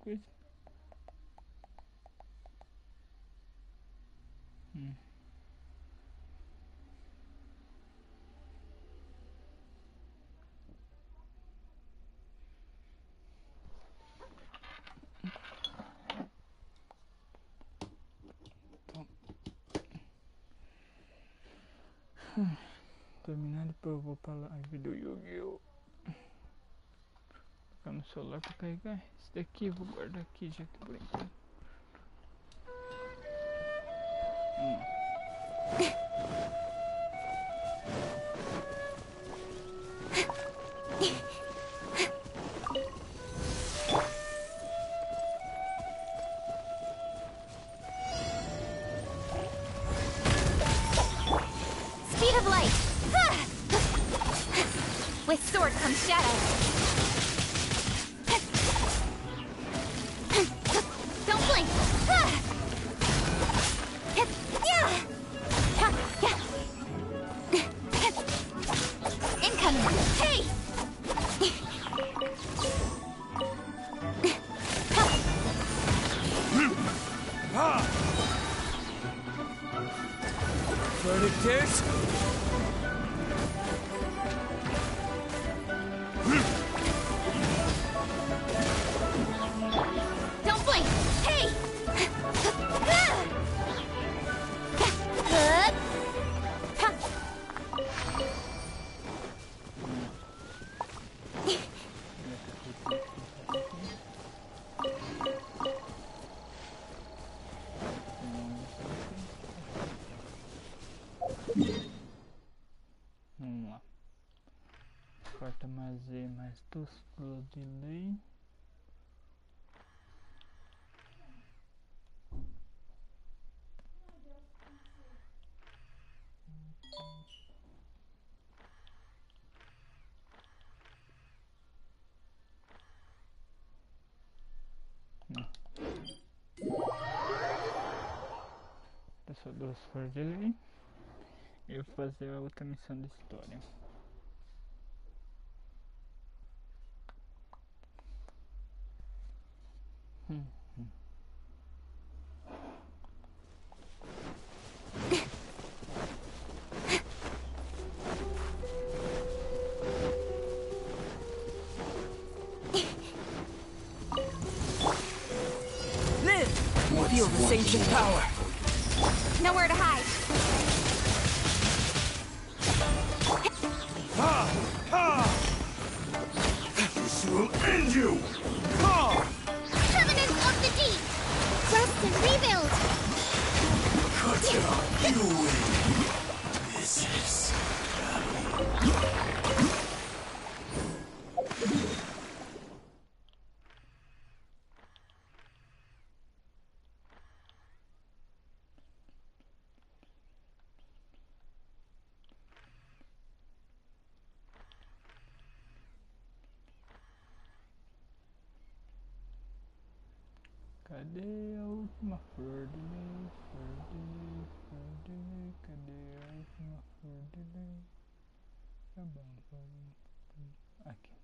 coisa. Terminar, depois eu vou pra live do Yu-Gi-Oh! Colocar no celular pra carregar. Esse daqui eu vou guardar aqui já que por enquanto. Speed of light! With sword comes shadow. Don't blink! Incoming! Hey! Verdict is? Don't blink! Hey! Vamos lá. Falta mais E, mais 2 WALDIRLEI. Só 2 WALDIRLEI. Eu vou fazer a outra missão da história. Live! Feel this ancient power. Nowhere to hide. This will end you! Ha! Covenant of the Deep! Rest and rebuild! Gotcha! You win! This is... Cadê a última flor de lei? Flor de lei, flor de lei. Cadê a última flor de lei? Tá bom. Aqui.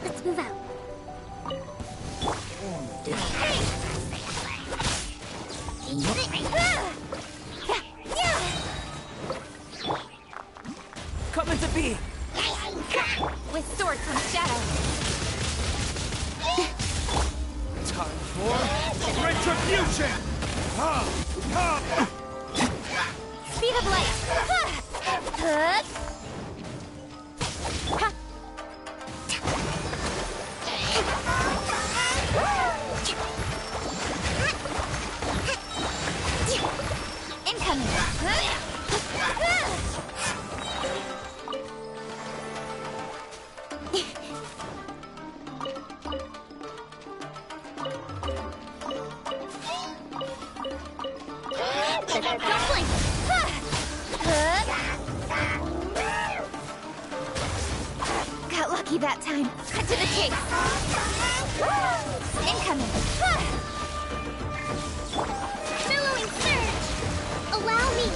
Let's move out. Coming to be! With sword comes shadow. Time for retribution! Ha! Ha! Speed of light. Incoming. Don't blink! Got lucky that time. Cut to the chase. Incoming. Billowing surge. Allow me.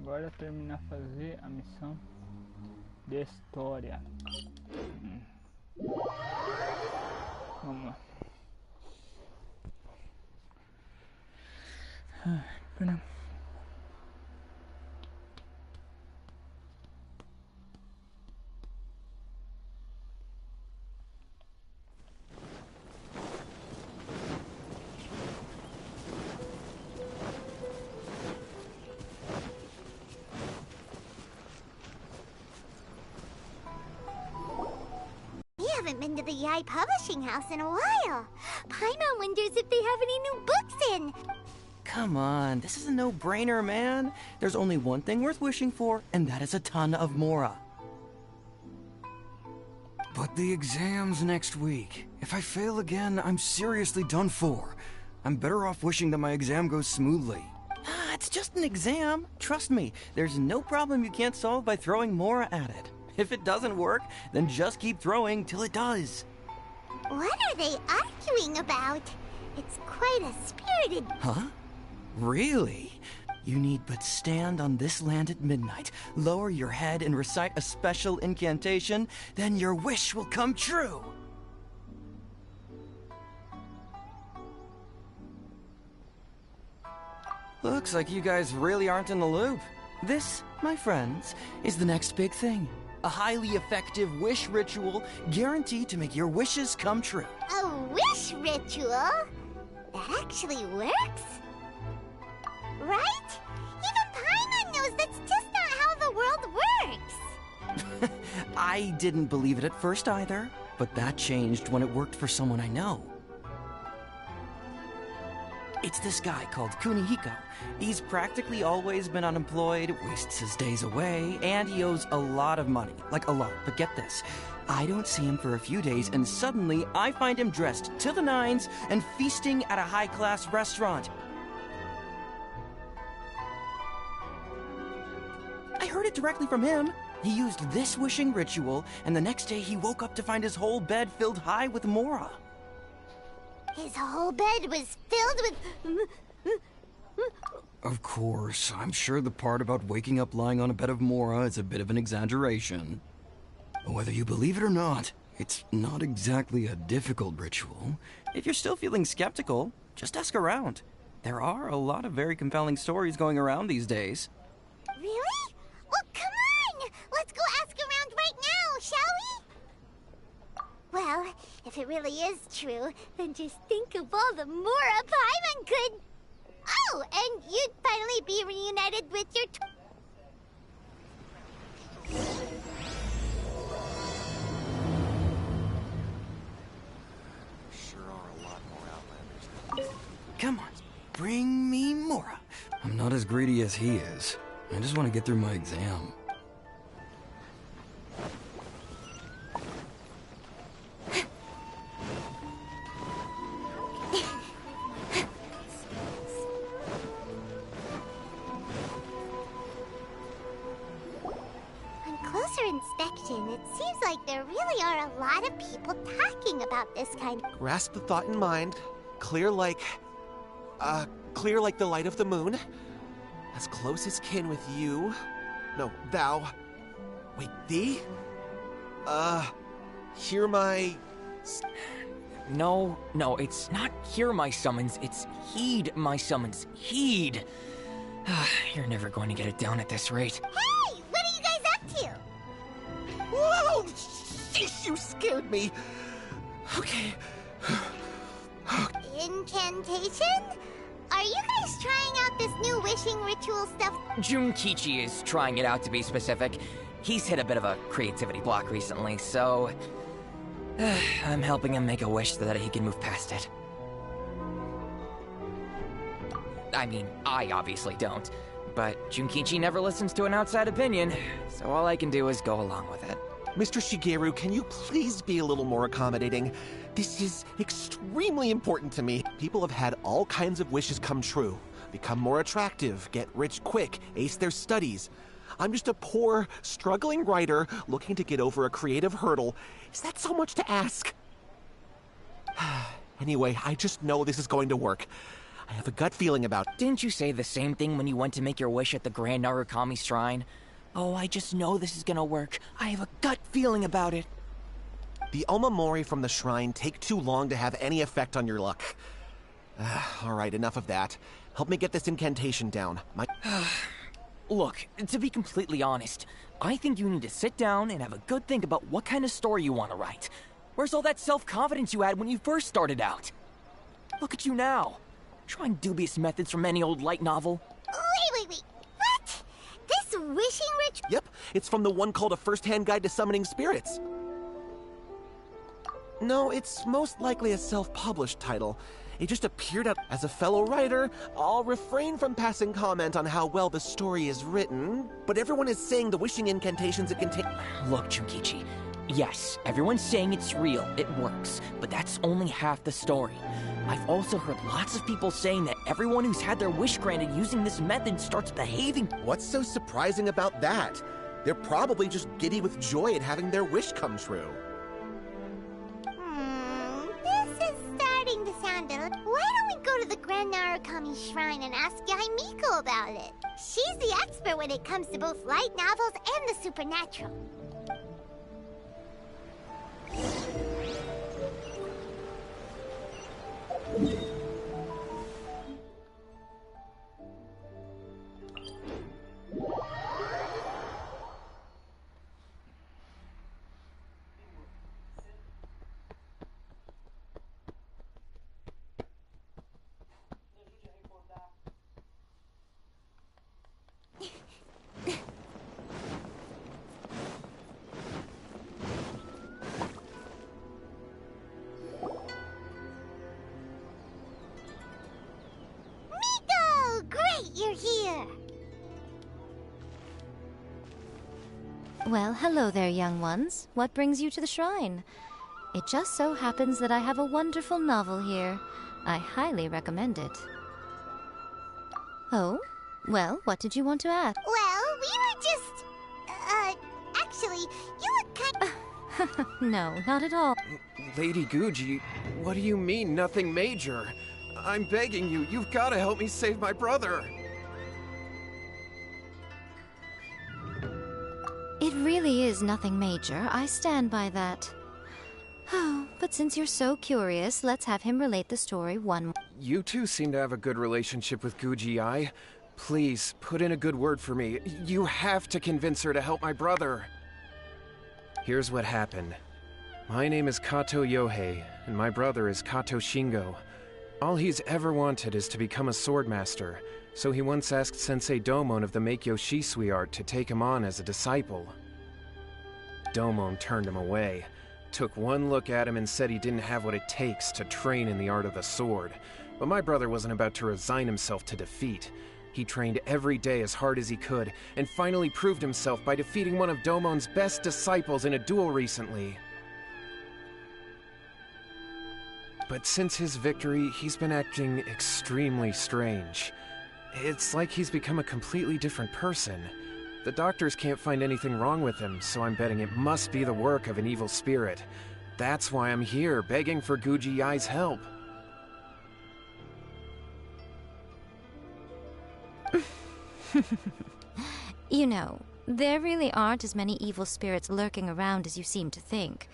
Agora terminar fazer a missão de história. Vamos lá. Pera. Haven't been to the Yai Publishing House in a while. Paimon wonders if they have any new books in. Come on, this is a no-brainer, man. There's only one thing worth wishing for, and that is a ton of Mora. But the exam's next week. If I fail again, I'm seriously done for. I'm better off wishing that my exam goes smoothly. Ah, it's just an exam. Trust me, there's no problem you can't solve by throwing Mora at it. If it doesn't work, then just keep throwing till it does. What are they arguing about? It's quite a spirited... Huh? Really? You need but stand on this land at midnight, lower your head and recite a special incantation, then your wish will come true. Looks like you guys really aren't in the loop. This, my friends, is the next big thing. A highly effective wish ritual guaranteed to make your wishes come true. A wish ritual? That actually works? Right? Even Paimon knows that's just not how the world works. I didn't believe it at first either, but that changed when it worked for someone I know. It's this guy called Kunihiko. He's practically always been unemployed, wastes his days away, and he owes a lot of money. Like a lot. But get this. I don't see him for a few days, and suddenly I find him dressed to the nines and feasting at a high-class restaurant. I heard it directly from him. He used this wishing ritual, and the next day he woke up to find his whole bed filled high with Mora. His whole bed was filled with... Of course, I'm sure the part about waking up lying on a bed of Mora is a bit of an exaggeration. But whether you believe it or not, it's not exactly a difficult ritual. If you're still feeling skeptical, just ask around. There are a lot of very compelling stories going around these days. Really? Well, come on! Let's go ask around right now, shall we? Well, if it really is true, then just think of all the Mora Paimon could... Oh, and you'd finally be reunited with your... Sure are a lot more outlanders. Come on, bring me Mora. I'm not as greedy as he is. I just want to get through my exam. Inspection, it seems like there really are a lot of people talking about this kind of... Grasp the thought in mind. Clear like the light of the moon. As close as kin with you. No, thou. Wait, thee? Hear my... No, it's not hear my summons, it's heed my summons. Heed! You're never going to get it down at this rate. Hey! What are you guys up to? Whoa! Sheesh, you scared me! Okay. Incantation? Are you guys trying out this new wishing ritual stuff? Junkichi is trying it out, to be specific. He's hit a bit of a creativity block recently, so... I'm helping him make a wish so that he can move past it. I mean, I obviously don't. But Junkichi never listens to an outside opinion, so all I can do is go along with it. Mr. Shigeru, can you please be a little more accommodating? This is extremely important to me. People have had all kinds of wishes come true. Become more attractive, get rich quick, ace their studies. I'm just a poor, struggling writer looking to get over a creative hurdle. Is that so much to ask? Anyway, I just know this is going to work. I have a gut feeling about it. Didn't you say the same thing when you went to make your wish at the Grand Narukami Shrine? Oh, I just know this is gonna work. I have a gut feeling about it. The Omamori from the shrine take too long to have any effect on your luck. Alright, enough of that. Help me get this incantation down. Look, to be completely honest, I think you need to sit down and have a good think about what kind of story you want to write. Where's all that self-confidence you had when you first started out? Look at you now. Trying dubious methods from any old light novel. Wait. What? This wishing ritual? Yep, it's from the one called A First-Hand Guide to Summoning Spirits. No, it's most likely a self-published title. It just appeared out as a fellow writer. I'll refrain from passing comment on how well the story is written, but everyone is saying the wishing incantations it contains. Look, Junkichi. Yes, everyone's saying it's real, it works, but that's only half the story. I've also heard lots of people saying that everyone who's had their wish granted using this method starts behaving. What's so surprising about that? They're probably just giddy with joy at having their wish come true. This is starting to sound a little... Why don't we go to the Grand Narukami Shrine and ask Yae Miko about it? She's the expert when it comes to both light novels and the supernatural. You're here. Well, hello there, young ones. What brings you to the shrine? It just so happens that I have a wonderful novel here. I highly recommend it. Oh? Well, what did you want to ask? Well, we were just... actually, you look kind... No, not at all. Lady Guji, what do you mean, nothing major? I'm begging you, you've got to help me save my brother. It really is nothing major. I stand by that. Oh, but since you're so curious, let's have him relate the story one more. You two seem to have a good relationship with Guji-ai. Please, put in a good word for me. You have to convince her to help my brother. Here's what happened. My name is Kato Yohei, and my brother is Kato Shingo. All he's ever wanted is to become a swordmaster, so he once asked Sensei Domon of the Meikyo Shisui art to take him on as a disciple. Domon turned him away, took one look at him and said he didn't have what it takes to train in the art of the sword. But my brother wasn't about to resign himself to defeat. He trained every day as hard as he could, and finally proved himself by defeating one of Domon's best disciples in a duel recently. But since his victory, he's been acting extremely strange. It's like he's become a completely different person. The doctors can't find anything wrong with him, so I'm betting it must be the work of an evil spirit. That's why I'm here, begging for Guji-ai's help. You know, there really aren't as many evil spirits lurking around as you seem to think.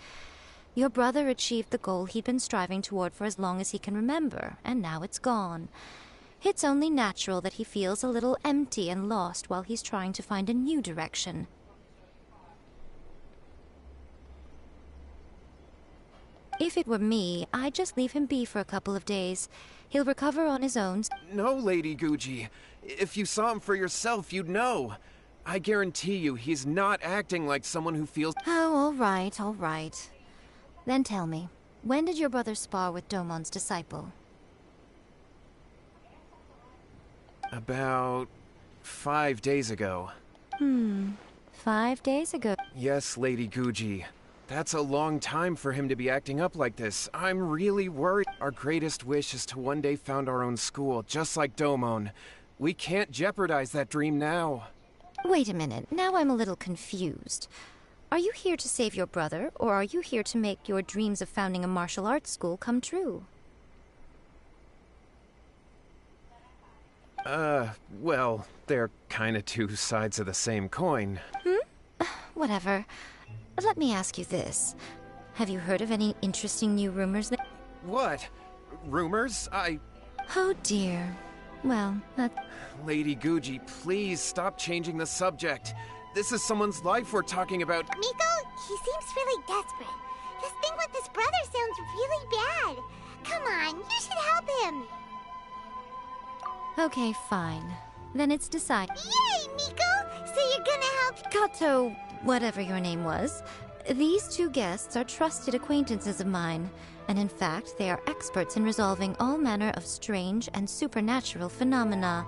Your brother achieved the goal he'd been striving toward for as long as he can remember, and now it's gone. It's only natural that he feels a little empty and lost while he's trying to find a new direction. If it were me, I'd just leave him be for a couple of days. He'll recover on his own. No, Lady Guji. If you saw him for yourself, you'd know. I guarantee you, he's not acting like someone who feels... Oh, all right. Then tell me, when did your brother spar with Domon's disciple? About 5 days ago. 5 days ago. Yes, Lady Guji. That's a long time for him to be acting up like this. I'm really worried. Our greatest wish is to one day found our own school, just like Domon. We can't jeopardize that dream now. Wait a minute, now I'm a little confused. Are you here to save your brother, or are you here to make your dreams of founding a martial arts school come true? Well, they're kinda two sides of the same coin. Whatever. Let me ask you this. Have you heard of any interesting new rumors that... What? Rumors? Oh dear. Well, Lady Guji, please stop changing the subject. This is someone's life we're talking about. Miko, he seems really desperate. This thing with his brother sounds really bad. Come on, you should help him. Okay, fine. Then it's decided. Yay, Miko! So you're gonna help... Kato, whatever your name was. These two guests are trusted acquaintances of mine, and in fact, they are experts in resolving all manner of strange and supernatural phenomena.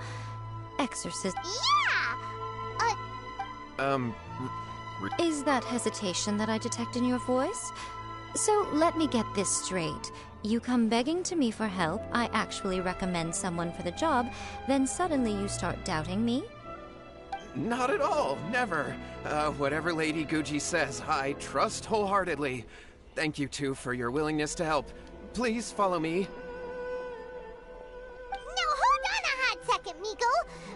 Exorcism. Yeah! Is that hesitation that I detect in your voice? So let me get this straight. You come begging to me for help, I actually recommend someone for the job, then suddenly you start doubting me? Not at all, never. Whatever Lady Guji says, I trust wholeheartedly. Thank you two for your willingness to help. Please follow me. Now hold on a hot second, Miko.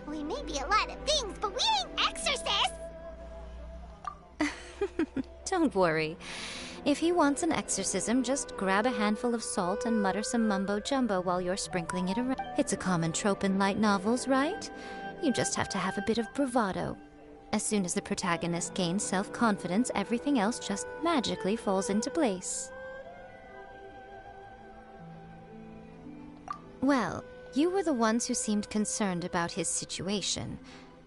We may be a lot of things, but we ain't exorcists! Don't worry. If he wants an exorcism, just grab a handful of salt and mutter some mumbo-jumbo while you're sprinkling it around. It's a common trope in light novels, right? You just have to have a bit of bravado. As soon as the protagonist gains self-confidence, everything else just magically falls into place. Well, you were the ones who seemed concerned about his situation.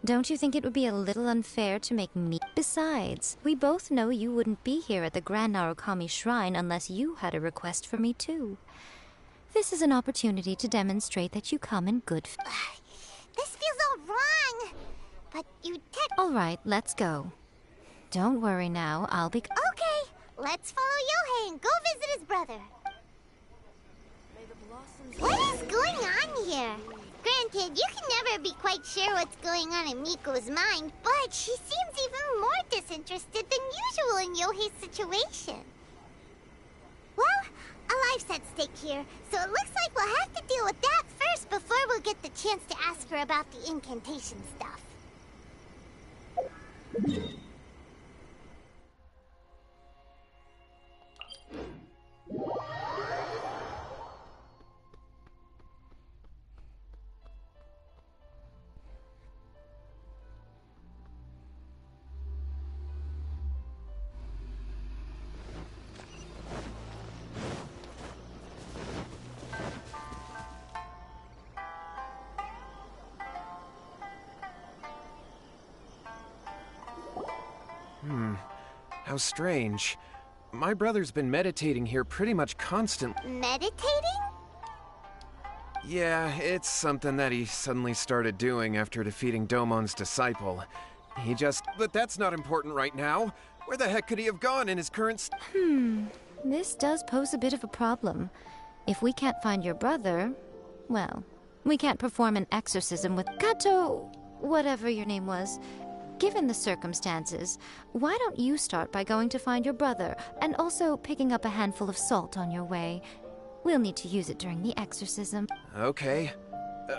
Don't you think it would be a little unfair to make me... Besides, we both know you wouldn't be here at the Grand Narukami Shrine unless you had a request for me too. This is an opportunity to demonstrate that you come in good... This feels all wrong. But you All right, let's go. Don't worry now, I'll be... Okay, let's follow Yohei and go visit his brother. What is going on here? Granted, you can never be quite sure what's going on in Miko's mind, but she seems even more disinterested than usual in Yohei's situation. Well, a life's at stake here, so it looks like we'll have to deal with that first before we'll get the chance to ask her about the incantation stuff. How strange. My brother's been meditating here pretty much constantly. Meditating? Yeah, it's something that he suddenly started doing after defeating Domon's disciple. But that's not important right now. Where the heck could he have gone in his current This does pose a bit of a problem. If we can't find your brother, well, we can't perform an exorcism with Kato, whatever your name was. Given the circumstances, why don't you start by going to find your brother, and also picking up a handful of salt on your way? We'll need to use it during the exorcism. Okay.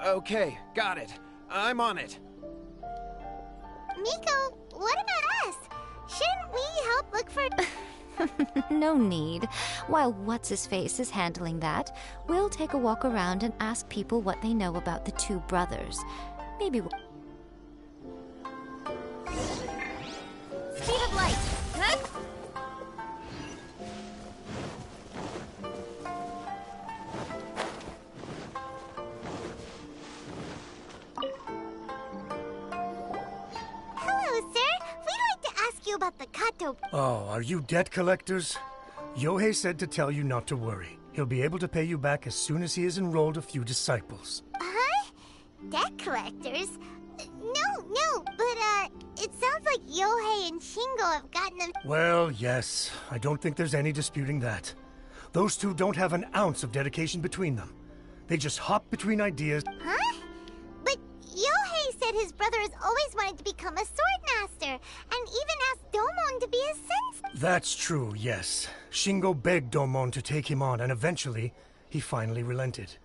Okay, got it. I'm on it. Miko, what about us? Shouldn't we help look for... No need. While What's-His-Face is handling that, we'll take a walk around and ask people what they know about the two brothers. Maybe we'll... Speed of light! Huh? Hello, sir. We'd like to ask you about the Kato... Oh, are you debt collectors? Yohei said to tell you not to worry. He'll be able to pay you back as soon as he has enrolled a few disciples. Huh? Debt collectors? No, but it sounds like Yohei and Shingo have gotten them. Well, yes. I don't think there's any disputing that. Those two don't have an ounce of dedication between them. They just hop between ideas. Huh? But Yohei said his brother has always wanted to become a sword master, and even asked Domon to be his sensei. That's true, yes. Shingo begged Domon to take him on, and eventually, he finally relented.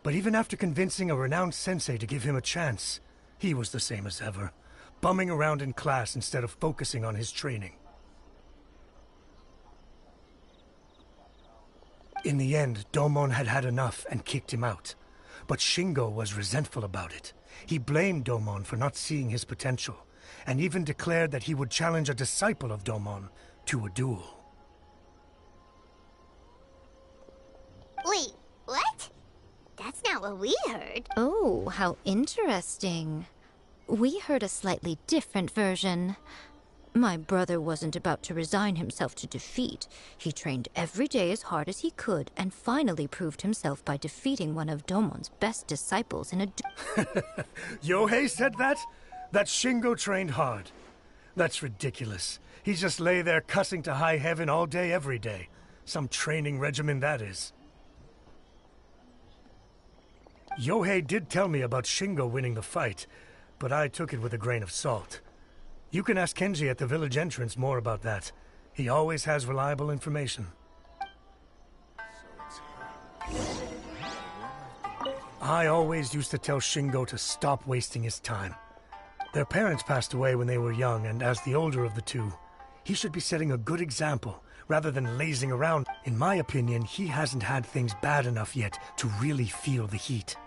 But even after convincing a renowned sensei to give him a chance, he was the same as ever, bumming around in class instead of focusing on his training. In the end, Domon had had enough and kicked him out. But Shingo was resentful about it. He blamed Domon for not seeing his potential, and even declared that he would challenge a disciple of Domon to a duel. Wait, what? That's not what we heard. Oh, how interesting. We heard a slightly different version. My brother wasn't about to resign himself to defeat. He trained every day as hard as he could and finally proved himself by defeating one of Domon's best disciples in a Yohei said that? That Shingo trained hard. That's ridiculous. He just lay there cussing to high heaven all day, every day. Some training regimen, that is. Yohei did tell me about Shingo winning the fight, but I took it with a grain of salt. You can ask Kenji at the village entrance more about that. He always has reliable information. I always used to tell Shingo to stop wasting his time. Their parents passed away when they were young, and as the older of the two, he should be setting a good example, rather than lazing around. In my opinion, he hasn't had things bad enough yet to really feel the heat.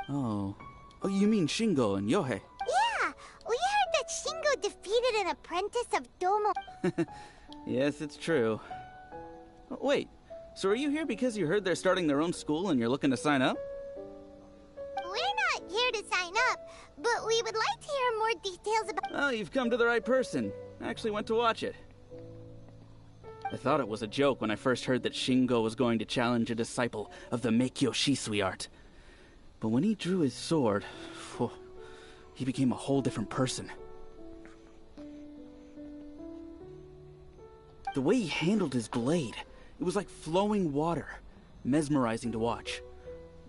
Oh, you mean Shingo and Yohei? Yeah, we heard that Shingo defeated an apprentice of Domo. Yes, it's true. Wait, so are you here because you heard they're starting their own school and you're looking to sign up? We're not here to sign up, but we would like to hear more details about... Oh, you've come to the right person. I actually went to watch it. I thought it was a joke when I first heard that Shingo was going to challenge a disciple of the Meikyo Shisui art. But when he drew his sword, he became a whole different person. The way he handled his blade, it was like flowing water, mesmerizing to watch.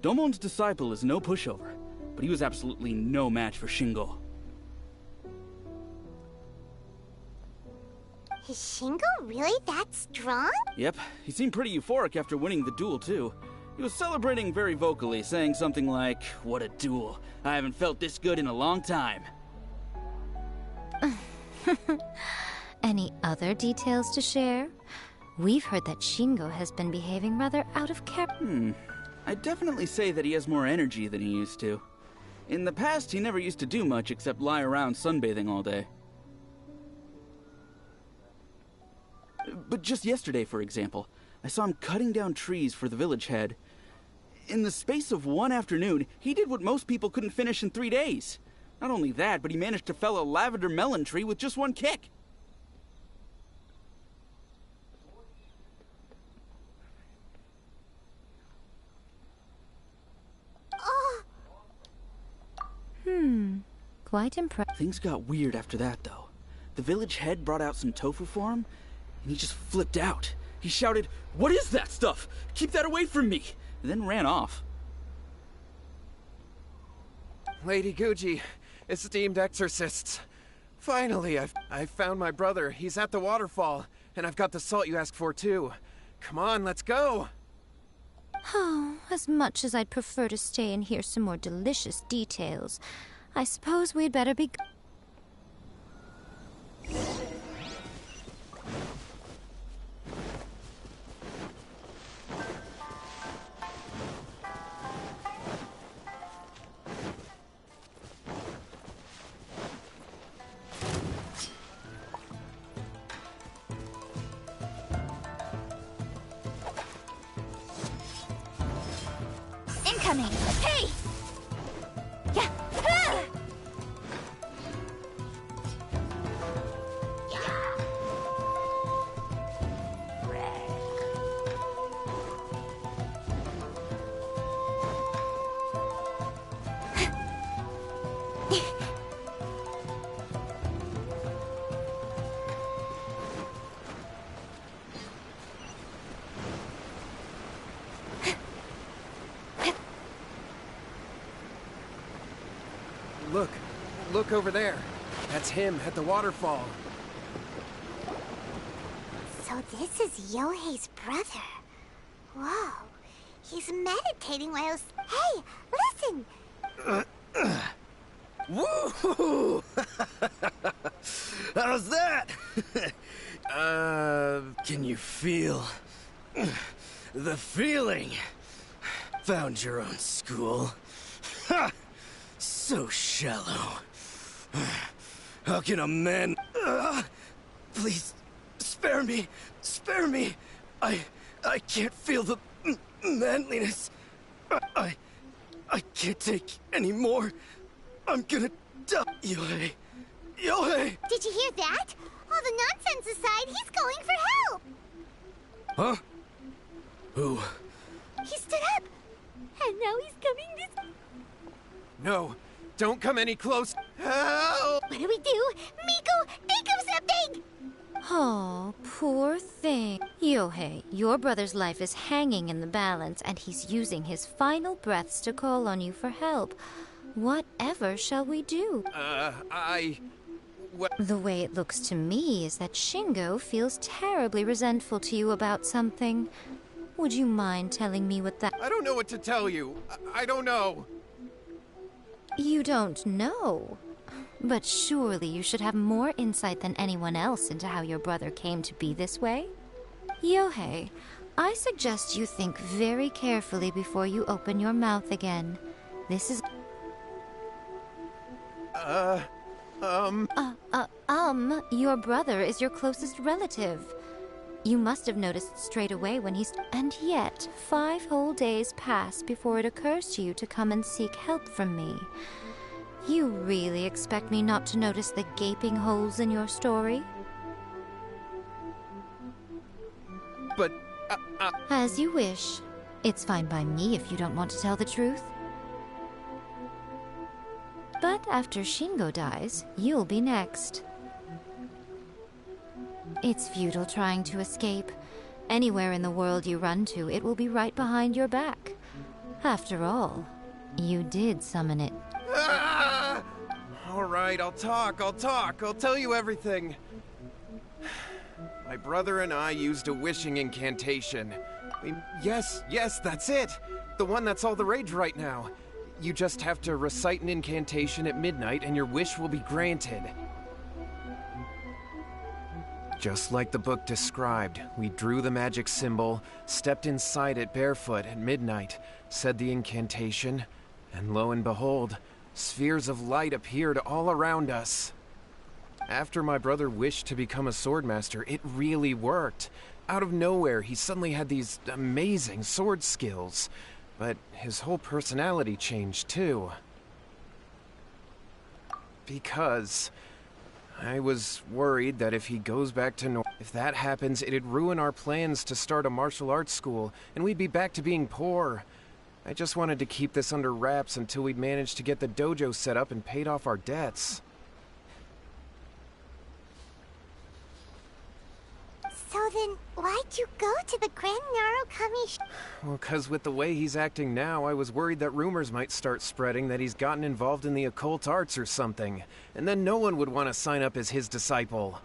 Domon's disciple is no pushover, but he was absolutely no match for Shingo. Is Shingo really that strong? Yep, he seemed pretty euphoric after winning the duel, too. He was celebrating very vocally, saying something like, "What a duel. I haven't felt this good in a long time." Any other details to share? We've heard that Shingo has been behaving rather out of character. I'd definitely say that he has more energy than he used to. In the past, he never used to do much except lie around sunbathing all day. But just yesterday, for example, I saw him cutting down trees for the village head. In the space of one afternoon, he did what most people couldn't finish in 3 days. Not only that, but he managed to fell a lavender melon tree with just one kick. Quite impressive. Things got weird after that, though. The village head brought out some tofu for him, and he just flipped out. He shouted, "What is that stuff? Keep that away from me!" and then ran off. Lady Guji, esteemed exorcists. Finally, I've found my brother. He's at the waterfall, and I've got the salt you asked for, too. Come on, let's go! Oh, as much as I'd prefer to stay and hear some more delicious details, I suppose we'd better be... coming. Hey! Yeah. Ah! Look over there. That's him at the waterfall. So this is Yohei's brother. Whoa. He's meditating while... Hey, listen! Woo! How's that? Can you feel the feeling? Found your own school. Ha! So shallow. How can a man... please, spare me. Spare me. I can't feel the manliness. I can't take any more. I'm gonna die. Yohei. Yohei! Did you hear that? All the nonsense aside, he's going for help! Huh? Who? He stood up! And now he's coming this... No, don't come any close. Help! What do we do? Miko, think of something! Oh, poor thing. Yohei, your brother's life is hanging in the balance, and he's using his final breaths to call on you for help. Whatever shall we do? What? The way it looks to me is that Shingo feels terribly resentful to you about something. Would you mind telling me what that... I don't know what to tell you. I don't know. You don't know? But surely you should have more insight than anyone else into how your brother came to be this way? Yohei, I suggest you think very carefully before you open your mouth again. This is... Your brother is your closest relative. You must have noticed straight away when he's... And yet, 5 whole days pass before it occurs to you to come and seek help from me. You really expect me not to notice the gaping holes in your story? But, As you wish. It's fine by me if you don't want to tell the truth. But after Shingo dies, you'll be next. It's futile trying to escape. Anywhere in the world you run to, it will be right behind your back. After all, you did summon it. All right, I'll talk. I'll tell you everything. My brother and I used a wishing incantation. Yes, that's it. The one that's all the rage right now. You just have to recite an incantation at midnight and your wish will be granted. Just like the book described, we drew the magic symbol, stepped inside it barefoot at midnight, said the incantation, and lo and behold, spheres of light appeared all around us. After my brother wished to become a swordmaster, it really worked. Out of nowhere, he suddenly had these amazing sword skills. But his whole personality changed too. Because I was worried that if he goes back to if that happens, it'd ruin our plans to start a martial arts school, and we'd be back to being poor. I just wanted to keep this under wraps until we'd managed to get the dojo set up and paid off our debts. So then, why'd you go to the Grand Narukami Well, 'cause with the way he's acting now, I was worried that rumors might start spreading that he's gotten involved in the occult arts or something, and then no one would want to sign up as his disciple.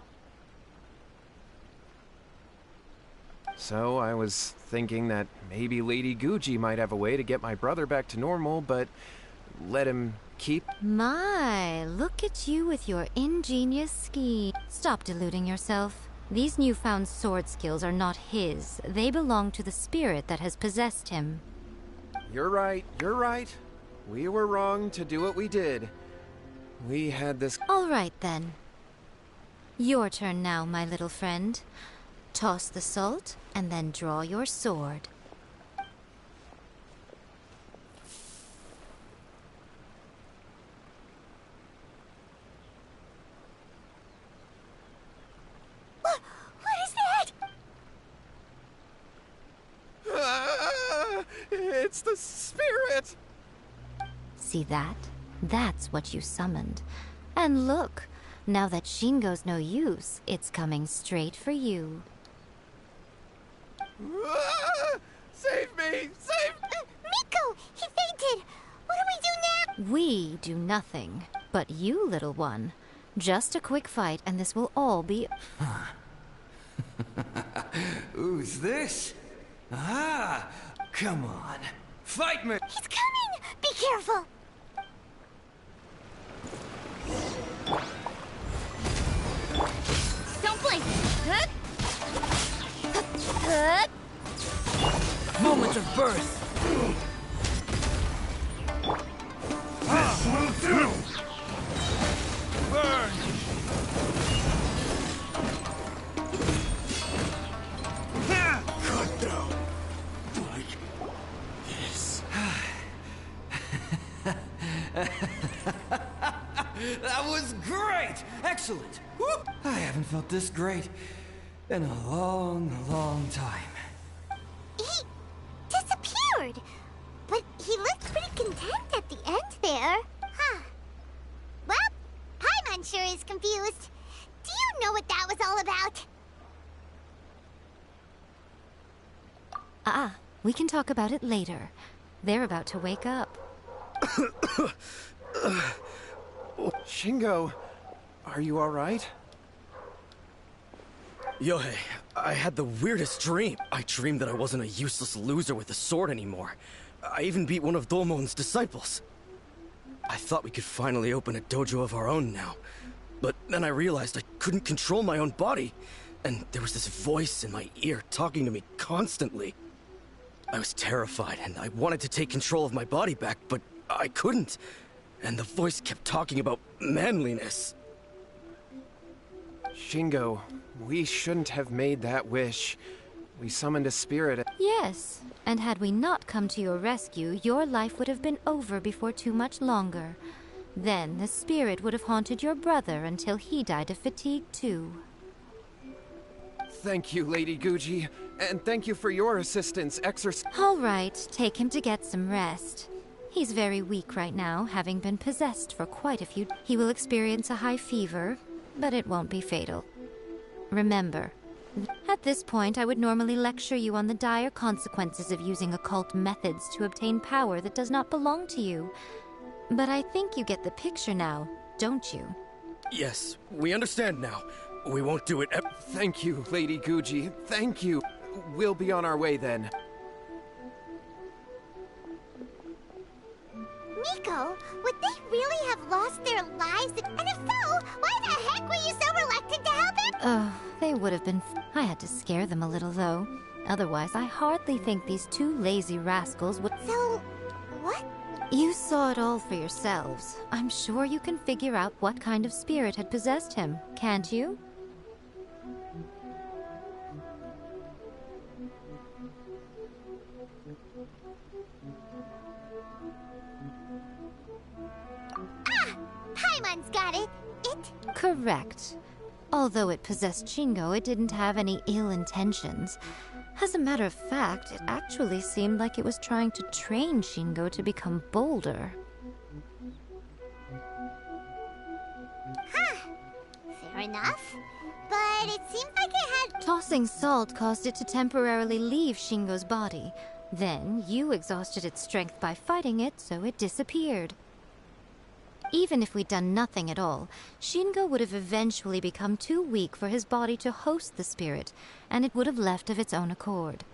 So I was thinking that maybe Lady Guji might have a way to get my brother back to normal, but let him keep... My, look at you with your ingenious scheme. Stop deluding yourself. These newfound sword skills are not his. They belong to the spirit that has possessed him. You're right. We were wrong to do what we did. We had this... All right, then. Your turn now, my little friend. Toss the salt, and then draw your sword. It's the spirit! See that? That's what you summoned. And look, now that Shingo's no use, it's coming straight for you. Save me! Save me! Miko! He fainted! What do we do now? We do nothing. But you, little one. Just a quick fight and this will all be... Who's this? Ah! Come on. Fight me! He's coming! Be careful! Don't blink! Moment of birth! This will do! Burn! Cut down. Like this. That was great! Excellent! Whoop. I haven't felt this great in a long, long time. He disappeared! But he looked pretty content at the end there. Huh. Well, Paimon sure is confused. Do you know what that was all about? We can talk about it later. They're about to wake up. Shingo, are you alright? Yohei, I had the weirdest dream. I dreamed that I wasn't a useless loser with a sword anymore. I even beat one of Domon's disciples. I thought we could finally open a dojo of our own now. But then I realized I couldn't control my own body. And there was this voice in my ear talking to me constantly. I was terrified and I wanted to take control of my body back, but I couldn't. And the voice kept talking about manliness. Shingo, we shouldn't have made that wish. We summoned a spirit. Yes, and had we not come to your rescue, your life would have been over before too much longer. Then the spirit would have haunted your brother until he died of fatigue too. Thank you, Lady Guji, and thank you for your assistance, All right, take him to get some rest. He's very weak right now, having been possessed for quite a few... He will experience a high fever, but it won't be fatal. Remember, at this point I would normally lecture you on the dire consequences of using occult methods to obtain power that does not belong to you. But I think you get the picture now, don't you? Yes, we understand now. We won't do it Thank you, Lady Guji. Thank you. We'll be on our way then. Miko, would they really have lost their lives? And if so, why the heck were you so reluctant to help him? Oh, they would have been... I had to scare them a little, though. Otherwise, I hardly think these two lazy rascals would... So, what? You saw it all for yourselves. I'm sure you can figure out what kind of spirit had possessed him, can't you? Paimon's got it. Correct. Although it possessed Shingo, it didn't have any ill intentions. As a matter of fact, it actually seemed like it was trying to train Shingo to become bolder. Huh. Fair enough. But it seemed like it had... Tossing salt caused it to temporarily leave Shingo's body. Then, you exhausted its strength by fighting it, so it disappeared. Even if we'd done nothing at all, Shingo would have eventually become too weak for his body to host the spirit, and it would have left of its own accord.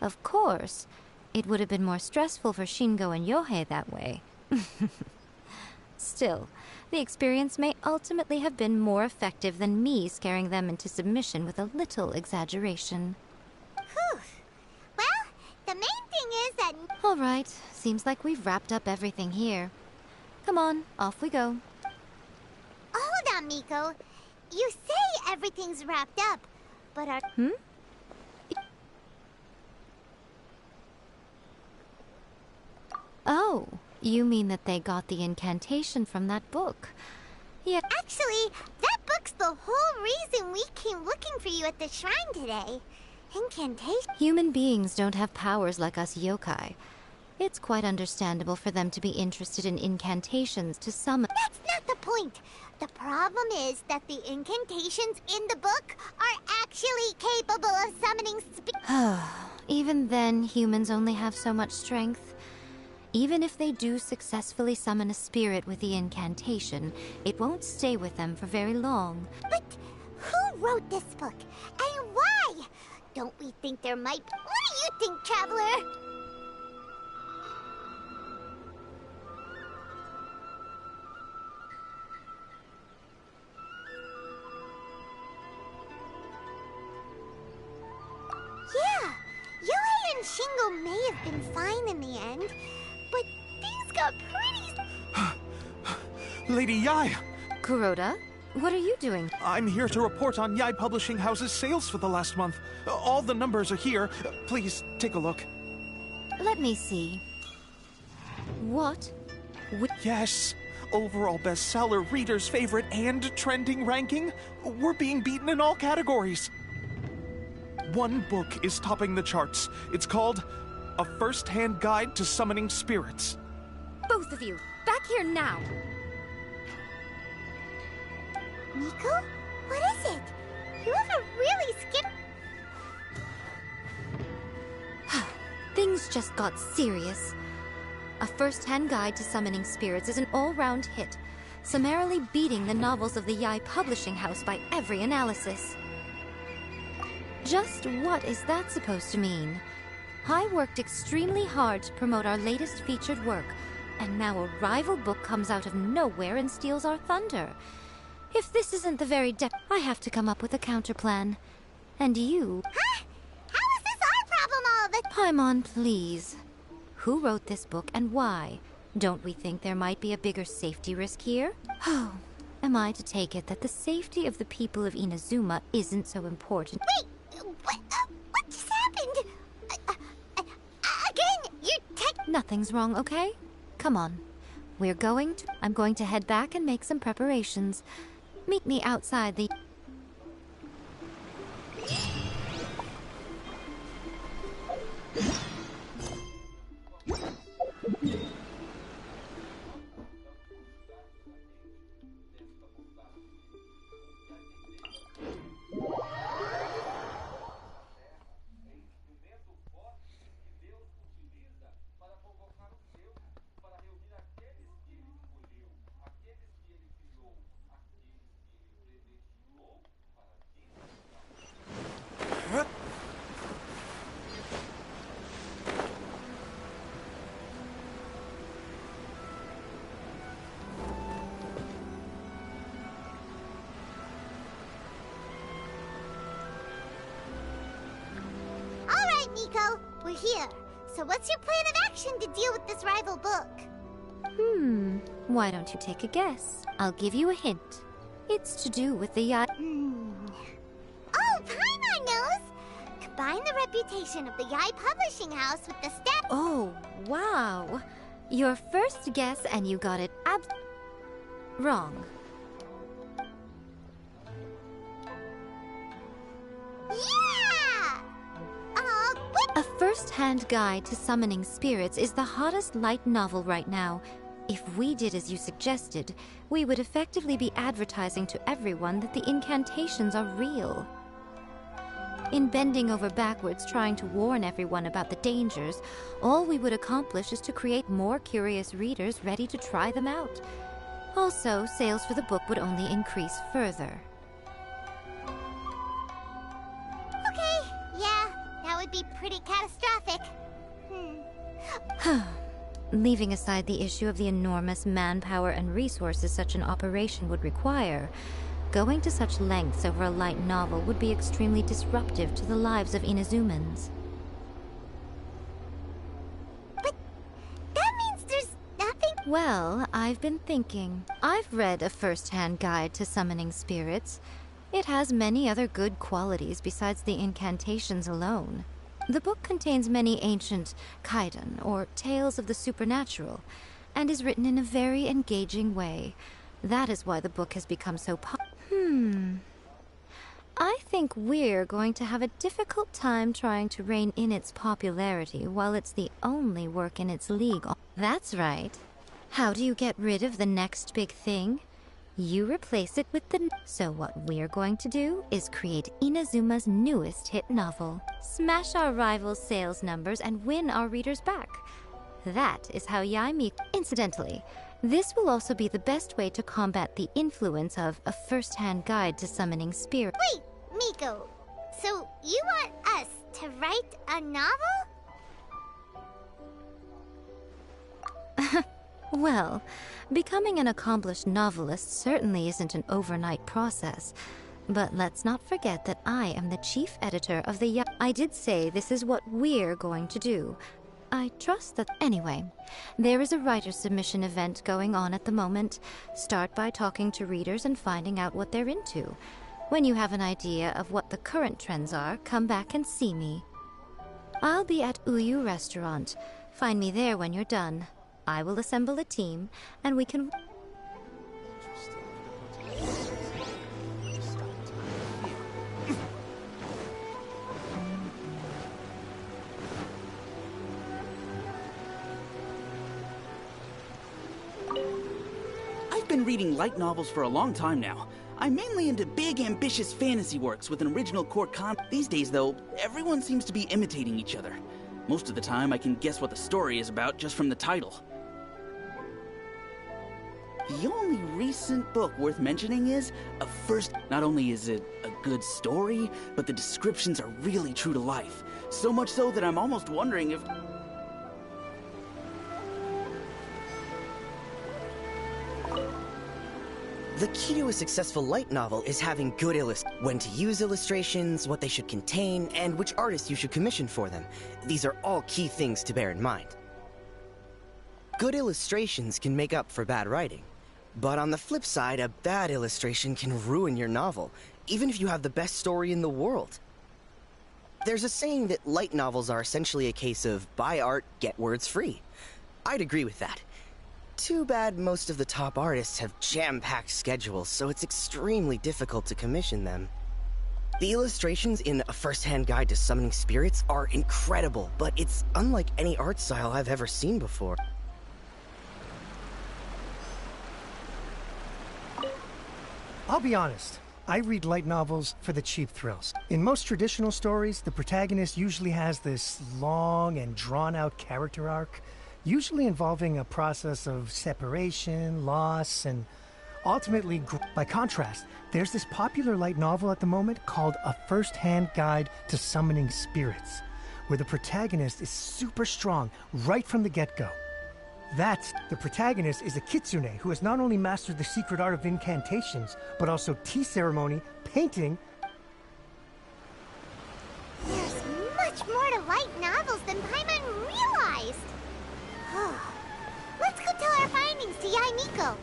Of course, it would have been more stressful for Shingo and Yohei that way. Still, the experience may ultimately have been more effective than me scaring them into submission with a little exaggeration. Whew. Well, the main thing is that... All right, seems like we've wrapped up everything here. Come on, off we go. Hold on, Miko. You say everything's wrapped up, but are... Oh, you mean that they got the incantation from that book? Yeah. Actually, that book's the whole reason we came looking for you at the shrine today. Incantation? Human beings don't have powers like us yokai. It's quite understandable for them to be interested in incantations to summon. That's not the point. The problem is that the incantations in the book are actually capable of summoning Even then, humans only have so much strength. Even if they do successfully summon a spirit with the incantation, it won't stay with them for very long. But who wrote this book? And why? Don't we think there might... What do you think, Traveler? Yeah, Yohei and Shingo may have been fine in the end, but things got pretty... Lady Yai! Kuroda, what are you doing? I'm here to report on Yai Publishing House's sales for the last month. All the numbers are here. Please, take a look. Let me see. What? Yes. Overall bestseller, readers' favorite, and trending ranking. We're being beaten in all categories. One book is topping the charts. It's called A First-Hand Guide to Summoning Spirits. Both of you, back here now! Nico? What is it? You have a really Things just got serious. A First-Hand Guide to Summoning Spirits is an all-round hit, summarily beating the novels of the Yai Publishing House by every analysis. Just what is that supposed to mean? I worked extremely hard to promote our latest featured work, and now a rival book comes out of nowhere and steals our thunder. If this isn't the very I have to come up with a counterplan. And you... Huh? How is this our problem all of it? Paimon, please. Who wrote this book and why? Don't we think there might be a bigger safety risk here? Oh, am I to take it that the safety of the people of Inazuma isn't so important? Wait! What just happened? Again, you're Nothing's wrong, okay? Come on. I'm going to head back and make some preparations. Meet me outside the... Nico, we're here. So what's your plan of action to deal with this rival book? Why don't you take a guess? I'll give you a hint. It's to do with the Yai... Oh, Paimon knows! Combine the reputation of the Yai Publishing House with the stat... Oh, wow. Your first guess and you got it wrong. Yeah! A First-Hand Guide to Summoning Spirits is the hottest light novel right now. If we did as you suggested, we would effectively be advertising to everyone that the incantations are real. In bending over backwards trying to warn everyone about the dangers, all we would accomplish is to create more curious readers ready to try them out. Also, sales for the book would only increase further. Okay, yeah, that would be pretty catastrophic. Leaving aside the issue of the enormous manpower and resources such an operation would require, going to such lengths over a light novel would be extremely disruptive to the lives of Inazumans. But that means there's nothing... Well, I've been thinking. I've read A First-Hand Guide to Summoning Spirits. It has many other good qualities besides the incantations alone. The book contains many ancient kaidan, or tales of the supernatural, and is written in a very engaging way. That is why the book has become so popular. I think we're going to have a difficult time trying to rein in its popularity while it's the only work in its league. That's right. How do you get rid of the next big thing? You replace it with the... So what we're going to do is create Inazuma's newest hit novel. Smash our rival's sales numbers and win our readers back. That is how Yaimi... Incidentally, this will also be the best way to combat the influence of a first-hand guide to summoning spirit. Wait, Miko. So you want us to write a novel? Well, becoming an accomplished novelist certainly isn't an overnight process. But let's not forget that I am the chief editor of the I did say this is what we're going to do. I trust that... Anyway, there is a writer submission event going on at the moment. Start by talking to readers and finding out what they're into. When you have an idea of what the current trends are, come back and see me. I'll be at Uyu Restaurant. Find me there when you're done. I will assemble a team, and we can... I've been reading light novels for a long time now. I'm mainly into big, ambitious fantasy works with an original core concept. These days, though, everyone seems to be imitating each other. Most of the time, I can guess what the story is about just from the title. The only recent book worth mentioning is a first... Not only is it a good story, but the descriptions are really true to life. So much so that I'm almost wondering if... The key to a successful light novel is having good when to use illustrations, what they should contain, and which artists you should commission for them. These are all key things to bear in mind. Good illustrations can make up for bad writing. But on the flip side, a bad illustration can ruin your novel, even if you have the best story in the world. There's a saying that light novels are essentially a case of buy art, get words free. I'd agree with that. Too bad most of the top artists have jam-packed schedules, so it's extremely difficult to commission them. The illustrations in A First-Hand Guide to Summoning Spirits are incredible, but it's unlike any art style I've ever seen before. I'll be honest, I read light novels for the cheap thrills. In most traditional stories, the protagonist usually has this long and drawn-out character arc, usually involving a process of separation, loss, and ultimately by contrast, there's this popular light novel at the moment called A First-Hand Guide to Summoning Spirits, where the protagonist is super strong right from the get-go. The protagonist is a kitsune who has not only mastered the secret art of incantations, but also tea ceremony, painting... There's much more to light novels than Paimon realized! Let's go tell our findings to Yaimiko.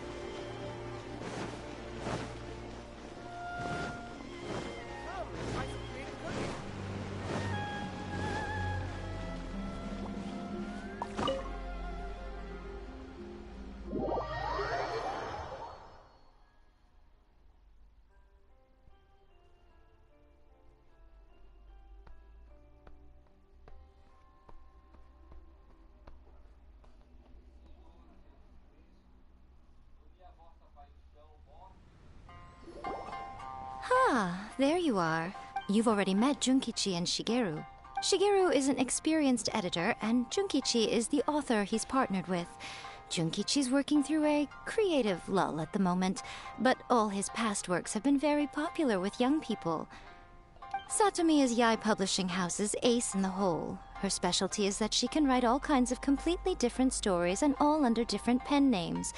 Ah, there you are. You've already met Junkichi and Shigeru. Shigeru is an experienced editor, and Junkichi is the author he's partnered with. Junkichi's working through a creative lull at the moment, but all his past works have been very popular with young people. Satomi is Yae Publishing House's ace in the hole. Her specialty is that she can write all kinds of completely different stories and all under different pen names.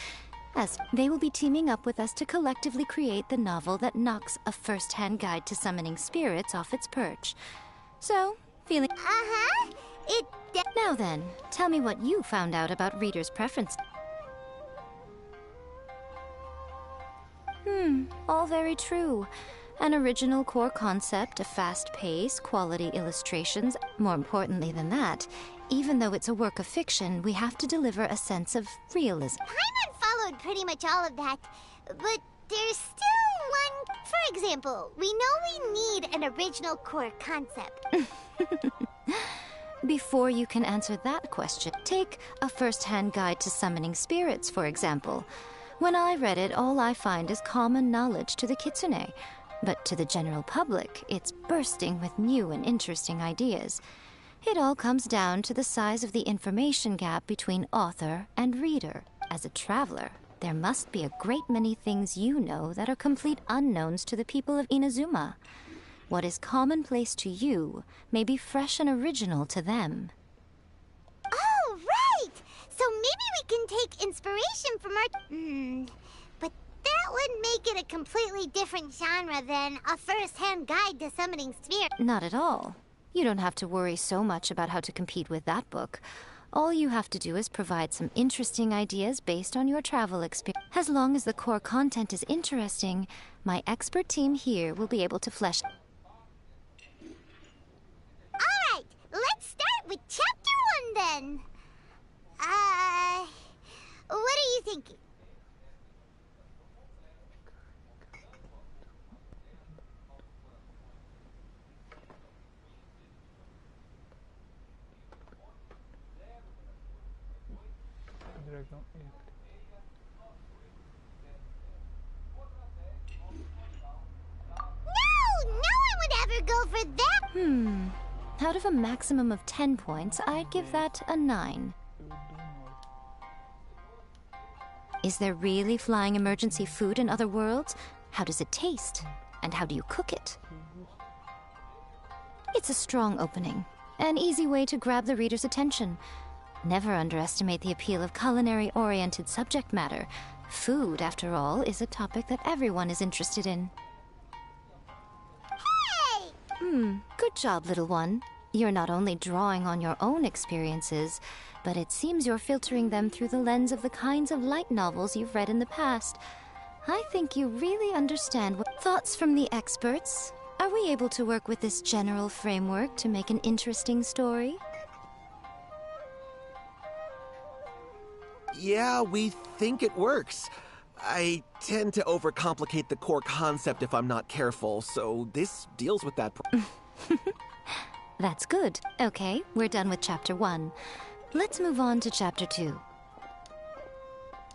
As they will be teaming up with us to collectively create the novel that knocks A First-Hand Guide to Summoning Spirits off its perch. So, feeling... Now then, tell me what you found out about readers' preference. All very true. An original core concept, a fast pace, quality illustrations. More importantly than that, even though it's a work of fiction, we have to deliver a sense of realism. Paimon followed pretty much all of that, but there's still one... For example, simple. We know we need an original core concept. Before you can answer that question, take a first-hand guide to summoning spirits, for example. When I read it, all I find is common knowledge to the kitsune. But to the general public, it's bursting with new and interesting ideas. It all comes down to the size of the information gap between author and reader. As a traveler, there must be a great many things you know that are complete unknowns to the people of Inazuma. What is commonplace to you may be fresh and original to them. Oh, right! So maybe we can take inspiration from our... But that would make it a completely different genre than a first-hand guide to summoning spirits. Not at all. You don't have to worry so much about how to compete with that book. All you have to do is provide some interesting ideas based on your travel experience. As long as the core content is interesting, my expert team here will be able to flesh... Alright, let's start with Chapter 1 then. What are you thinking? Dragão No! No one would ever go for that! Out of a maximum of 10 points, I'd give that a 9. Is there really flying emergency food in other worlds? How does it taste? And how do you cook it? It's a strong opening. An easy way to grab the reader's attention. Never underestimate the appeal of culinary-oriented subject matter. Food, after all, is a topic that everyone is interested in. Hey! Good job, little one. You're not only drawing on your own experiences, but it seems you're filtering them through the lens of the kinds of light novels you've read in the past. I think you really understand what... Thoughts from the experts? Are we able to work with this general framework to make an interesting story? Yeah, we think it works. I tend to overcomplicate the core concept if I'm not careful, so this deals with that. That's good. Okay, we're done with Chapter 1. Let's move on to Chapter 2.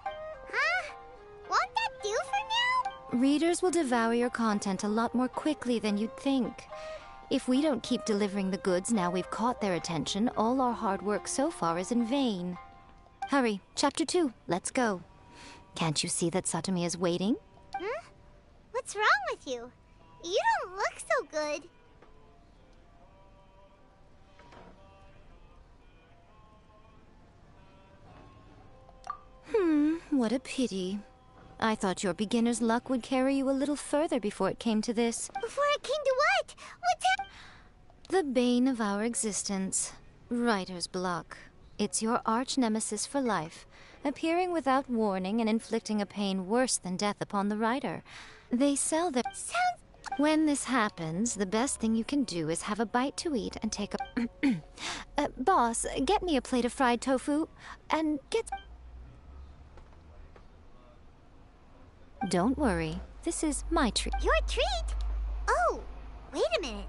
Huh? Won't that do for now? Readers will devour your content a lot more quickly than you'd think. If we don't keep delivering the goods now we've caught their attention, all our hard work so far is in vain. Hurry, Chapter 2, let's go. Can't you see that Satomi is waiting? Huh? What's wrong with you? You don't look so good. What a pity. I thought your beginner's luck would carry you a little further before it came to this. Before it came to what? What's happening? The bane of our existence. Writer's block. It's your arch-nemesis for life, appearing without warning and inflicting a pain worse than death upon the writer. They sell their... When this happens, the best thing you can do is have a bite to eat and take a... boss, get me a plate of fried tofu, and get... Don't worry, this is my treat. Your treat? Oh, wait a minute.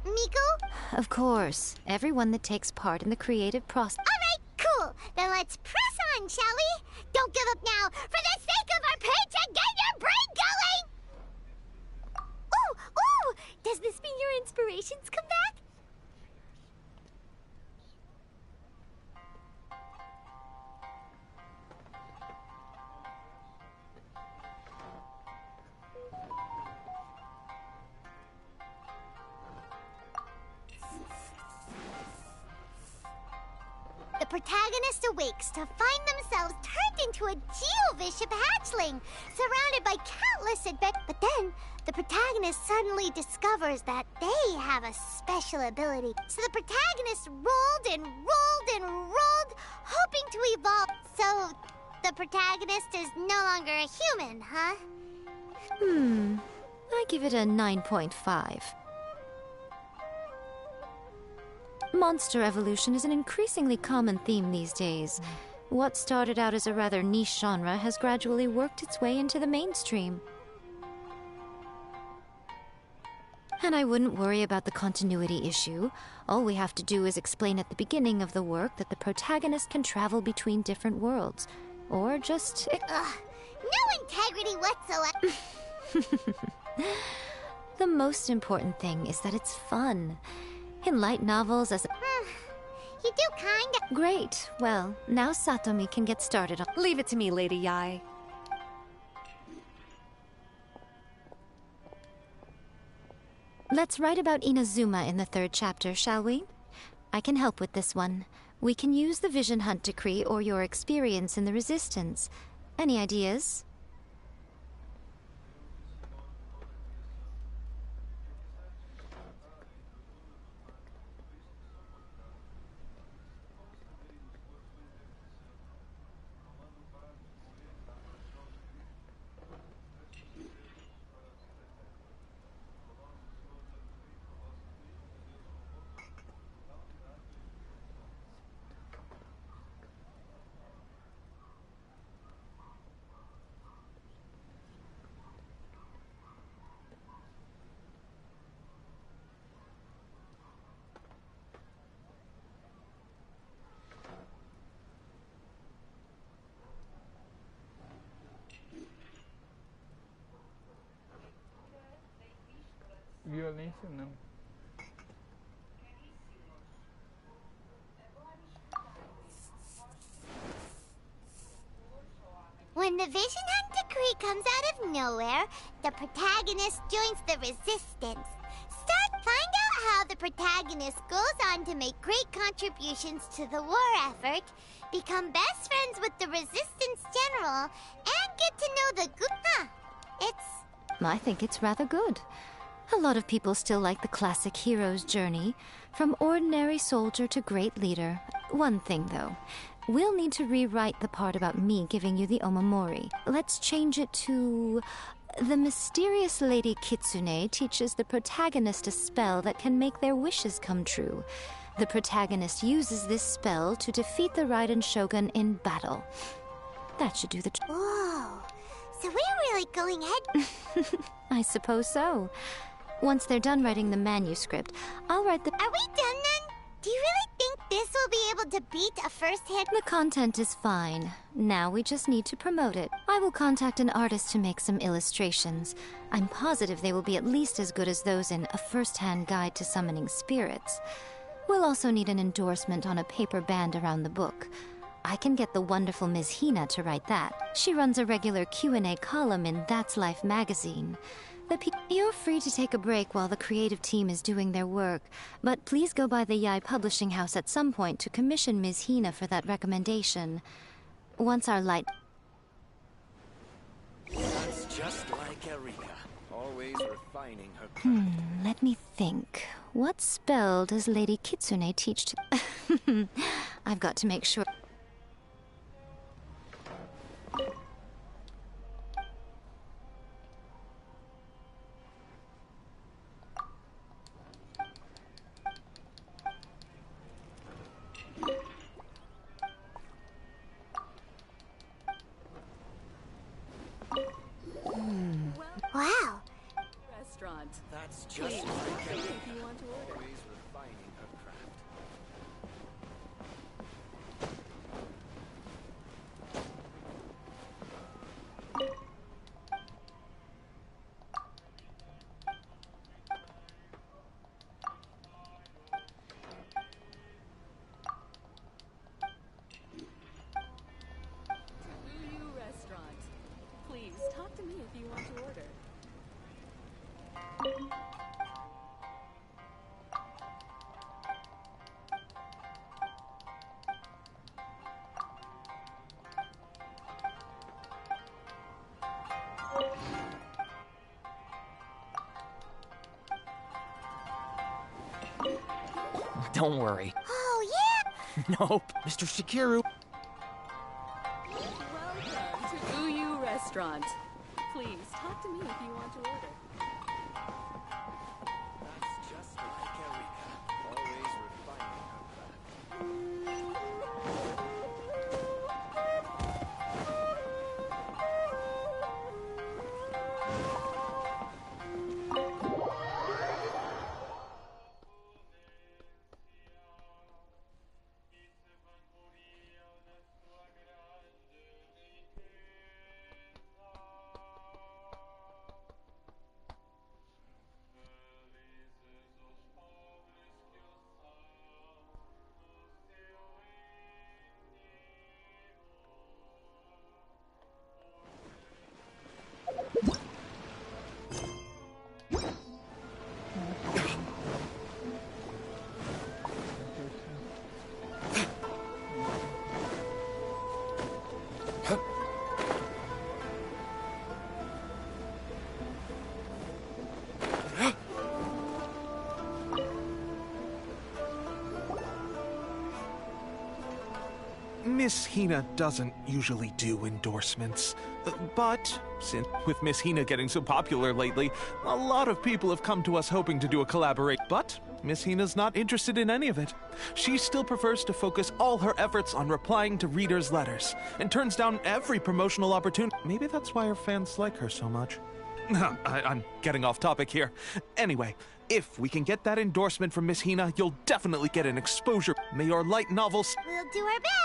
Miko? Of course, everyone that takes part in the creative process... Alright, cool. Then let's press on, shall we? Don't give up now. For the sake of our paycheck, get your brain going! Ooh! Does this mean your inspirations come back? The protagonist awakes to find themselves turned into a Geovishap hatchling, surrounded by countless adventures. But then, the protagonist suddenly discovers that they have a special ability. So the protagonist rolled and rolled and rolled, hoping to evolve. So, the protagonist is no longer a human, huh? I give it a 9.5. Monster evolution is an increasingly common theme these days. What started out as a rather niche genre has gradually worked its way into the mainstream. And I wouldn't worry about the continuity issue. All we have to do is explain at the beginning of the work that the protagonist can travel between different worlds. Or just... No integrity whatsoever. The most important thing is that it's fun. In light novels as a... You do kinda... Great. Well, now Satomi can get started on... Leave it to me, Lady Yae. Let's write about Inazuma in the 3rd chapter, shall we? I can help with this one. We can use the Vision Hunt Decree or your experience in the Resistance. Any ideas? Violência não. When the Vision Hunt Decree comes out of nowhere, the protagonist joins the Resistance. Find out how the protagonist goes on to make great contributions to the war effort, become best friends with the Resistance General, and get to know the I think it's rather good. A lot of people still like the classic hero's journey, from ordinary soldier to great leader. One thing, though. We'll need to rewrite the part about me giving you the Omamori. Let's change it to... The mysterious Lady Kitsune teaches the protagonist a spell that can make their wishes come true. The protagonist uses this spell to defeat the Raiden Shogun in battle. That should do the trick. Whoa, so we're really going head... I suppose so. Once they're done writing the manuscript, I'll write the... Are we done then? Do you really think this will be able to beat a first-hand... The content is fine. Now we just need to promote it. I will contact an artist to make some illustrations. I'm positive they will be at least as good as those in A First-Hand Guide to Summoning Spirits. We'll also need an endorsement on a paper band around the book. I can get the wonderful Ms. Hina to write that. She runs a regular Q&A column in That's Life magazine. You're free to take a break while the creative team is doing their work, but please go by the Yae Publishing House at some point to commission Ms. Hina for that recommendation. Once our light... That's just like Erika, always refining her craft. Let me think. What spell does Lady Kitsune teach to... I've got to make sure... Wow. Restaurant. That's just Please, like if Erika, you want to order. always refining her craft. Uyu Restaurant. Please, talk to me if you want to order. Don't worry. Oh, yeah! Nope. Mr. Shikiru. Welcome to Uyu Restaurant. Please, talk to me if you want to order. That's just like Erika, always refining her craft. Miss Hina doesn't usually do endorsements. But, since with Miss Hina getting so popular lately, a lot of people have come to us hoping to do a collaboration. But Miss Hina's not interested in any of it. She still prefers to focus all her efforts on replying to readers' letters, and turns down every promotional opportunity. Maybe that's why her fans like her so much. I'm getting off topic here. Anyway, if we can get that endorsement from Miss Hina, you'll definitely get an exposure. May your light novels... We'll do our best.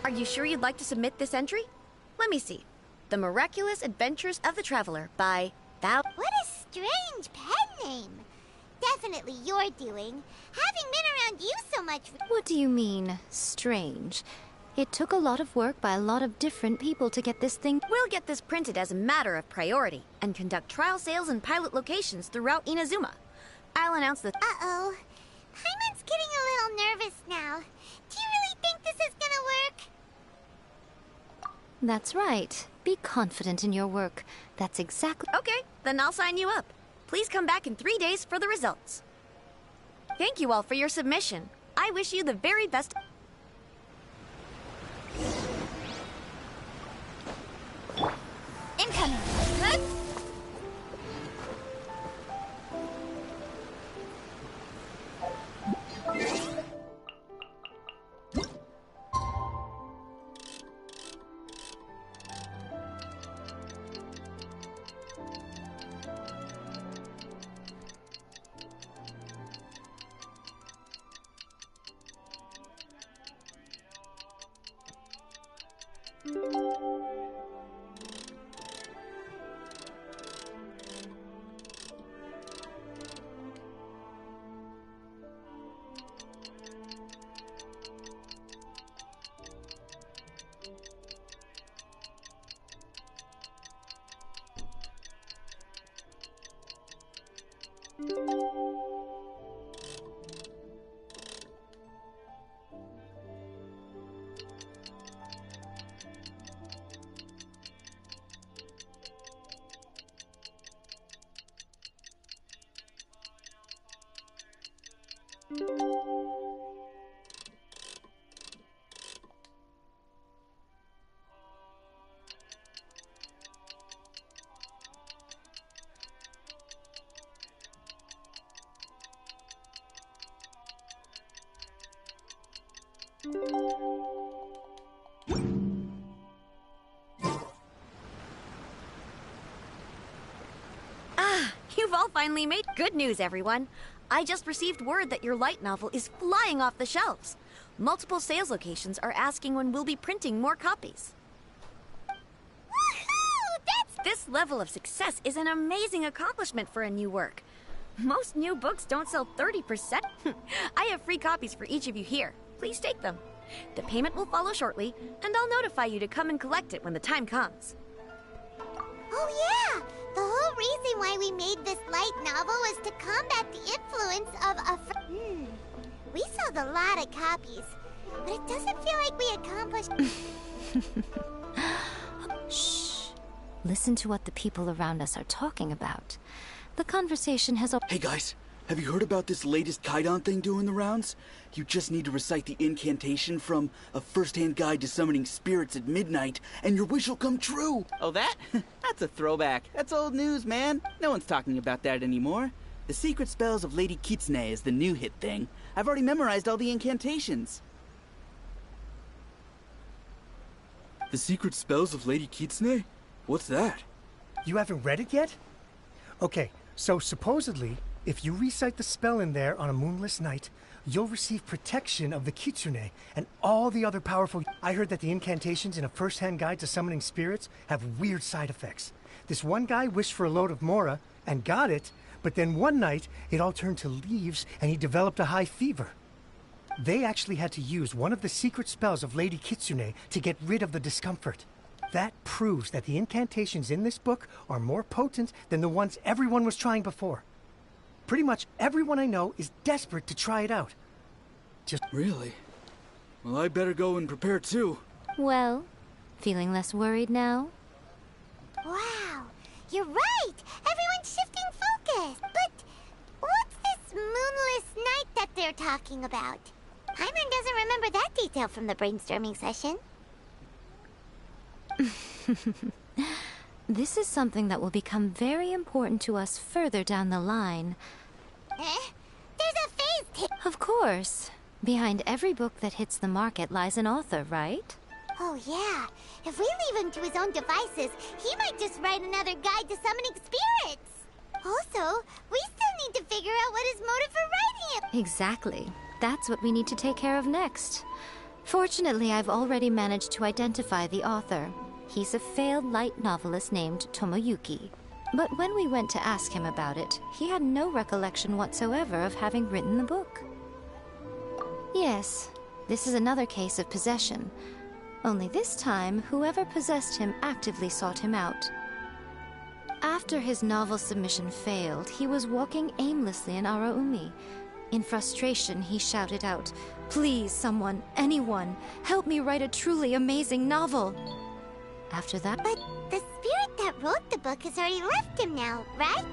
Are you sure you'd like to submit this entry? Let me see. The Miraculous Adventures of the Traveler by Val... What a strange pen name. Definitely your doing. Having been around you so much... What do you mean, strange? It took a lot of work by a lot of different people to get this thing... We'll get this printed as a matter of priority and conduct trial sales in pilot locations throughout Inazuma. I'll announce the... Uh-oh. Paimon's getting a little nervous now. Do you really think this is gonna work? That's right. Be confident in your work. That's exactly... Okay, then I'll sign you up. Please come back in 3 days for the results. Thank you all for your submission. I wish you the very best... Incoming. Good. You've all finally made good news, everyone. I just received word that your light novel is flying off the shelves. Multiple sales locations are asking when we'll be printing more copies. Woohoo! This level of success is an amazing accomplishment for a new work. Most new books don't sell 30%. I have free copies for each of you here. Please take them. The payment will follow shortly, and I'll notify you to come and collect it when the time comes. Oh yeah! The whole reason why we made this light novel was to combat the influence of a... We sold a lot of copies, but it doesn't feel like we accomplished... Shh. Listen to what the people around us are talking about. The conversation has... Hey guys, have you heard about this latest Kaidan thing doing the rounds? You just need to recite the incantation from A First-Hand Guide to Summoning Spirits at Midnight, and your wish will come true! Oh, that? That's a throwback. That's old news, man. No one's talking about that anymore. The Secret Spells of Lady Kitsune is the new hit thing. I've already memorized all the incantations. The Secret Spells of Lady Kitsune? What's that? You haven't read it yet? Okay, so supposedly, if you recite the spell in there on a moonless night, you'll receive protection of the Kitsune and all the other powerful... I heard that the incantations in A First-Hand Guide to Summoning Spirits have weird side effects. This one guy wished for a load of Mora and got it, but then one night it all turned to leaves and he developed a high fever. They actually had to use one of the secret spells of Lady Kitsune to get rid of the discomfort. That proves that the incantations in this book are more potent than the ones everyone was trying before. Pretty much everyone I know is desperate to try it out. Just... Really? Well, I better go and prepare too. Well, feeling less worried now? Wow, you're right! Everyone's shifting focus! But what's this moonless night that they're talking about? Paimon doesn't remember that detail from the brainstorming session. This is something that will become very important to us further down the line. There's a phase Of course. Behind every book that hits the market lies an author, right? Oh yeah, if we leave him to his own devices, he might just write another guide to summoning spirits. Also, we still need to figure out what his motive for writing it. Exactly. That's what we need to take care of next. Fortunately, I've already managed to identify the author. He's a failed light novelist named Tomoyuki. But when we went to ask him about it, he had no recollection whatsoever of having written the book. Yes, this is another case of possession. Only this time, whoever possessed him actively sought him out. After his novel submission failed, he was walking aimlessly in Araumi. In frustration, he shouted out, "Please, someone, anyone, help me write a truly amazing novel." After that... But the spirit that wrote the book has already left him now, right?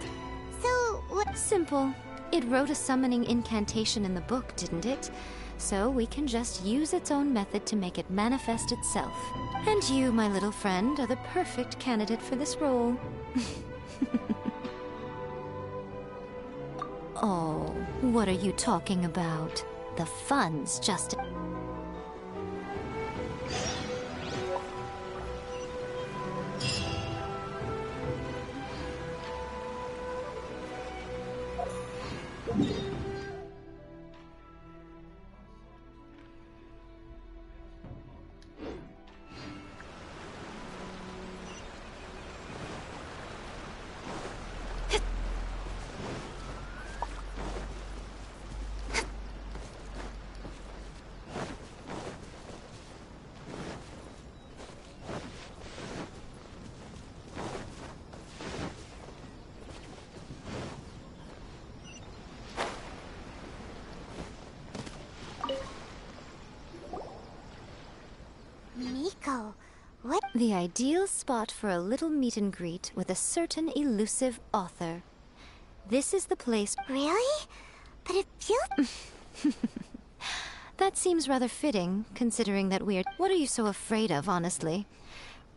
So what... Simple. It wrote a summoning incantation in the book, didn't it? So we can just use its own method to make it manifest itself. And you, my little friend, are the perfect candidate for this role. Oh, what are you talking about? The fun's just... Miko, what? The ideal spot for a little meet and greet with a certain elusive author. This is the place... Really? But it feels... That seems rather fitting, considering that we're... What are you so afraid of, honestly?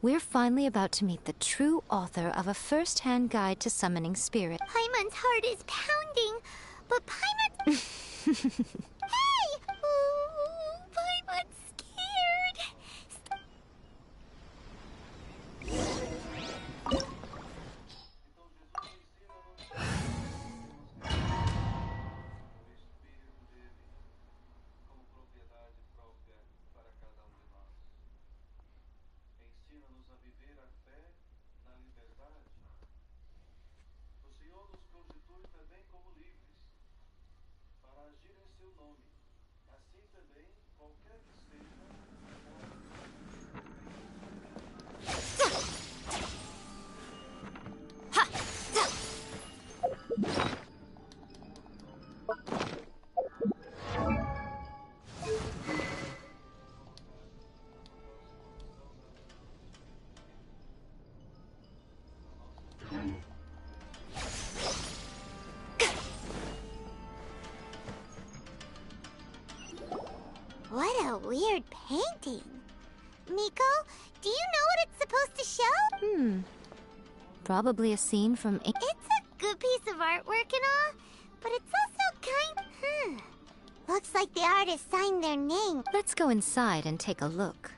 We're finally about to meet the true author of a first-hand guide to summoning spirit. Paimon's heart is pounding, but Paimon... Hey! Ooh, Paimon's scared. What a weird painting. Miko, do you know what it's supposed to show? Probably a scene from... It's a good piece of artwork and all, but it's also kind... Looks like the artist signed their name. Let's go inside and take a look.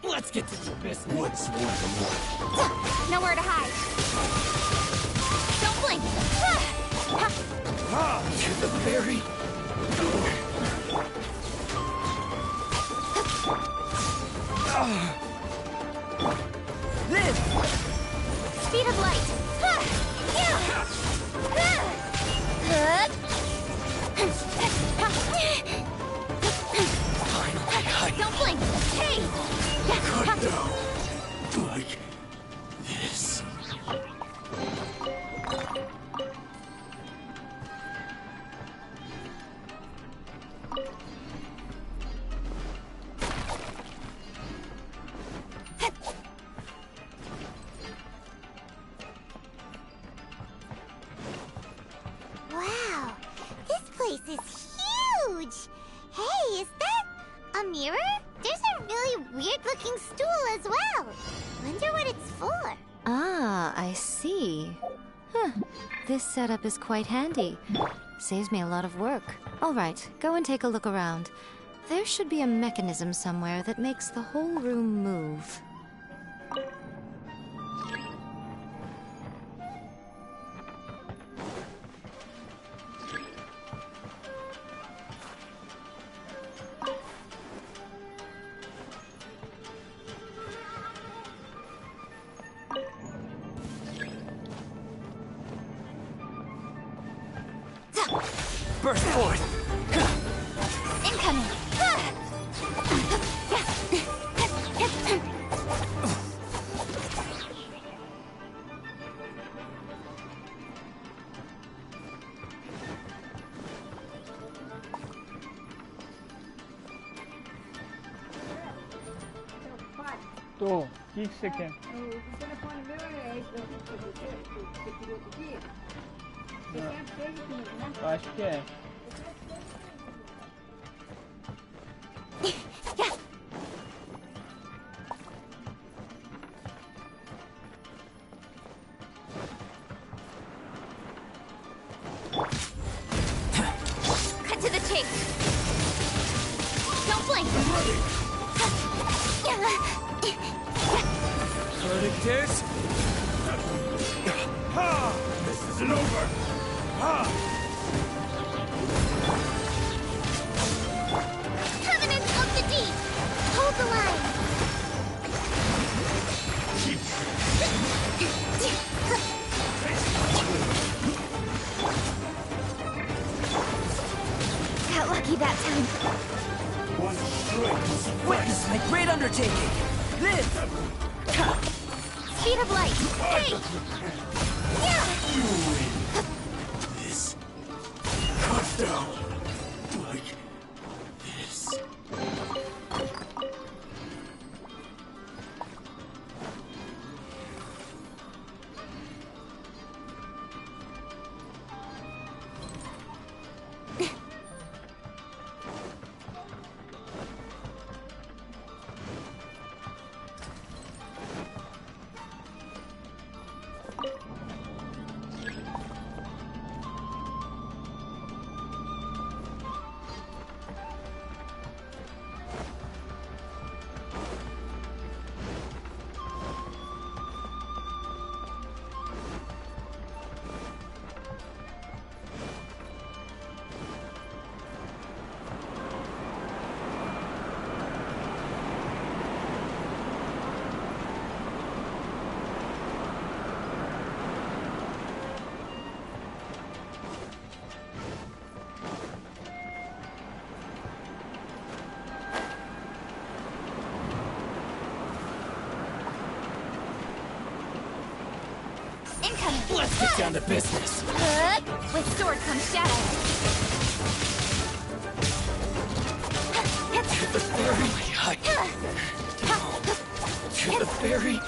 Let's get to the business. What's one more? Nowhere to hide. Don't blink. To the very... Speed of light. huge. Hey, is that a mirror? There's a really weird-looking stool as well. Wonder what it's for. Ah, I see. Huh. This setup is quite handy. Saves me a lot of work. All right, go and take a look around. There should be a mechanism somewhere that makes the whole room move. Burst forth! Incoming! Tô. O que você quer? O telefone meu é esse daqui que você queria outro dia? Você quer 6 e 15, né? Eu acho que é. Cut to the chase. Don't blink. Verdict is... This isn't over! Covenant of the Deep. Hold the line. Got lucky that time. One strike. Witness my great undertaking! Live! Speed of light. Hey! Yeah! This. Cut down. Like this. Incoming. Let's get down to business. With sword comes shadow. To the ferry. To the ferry.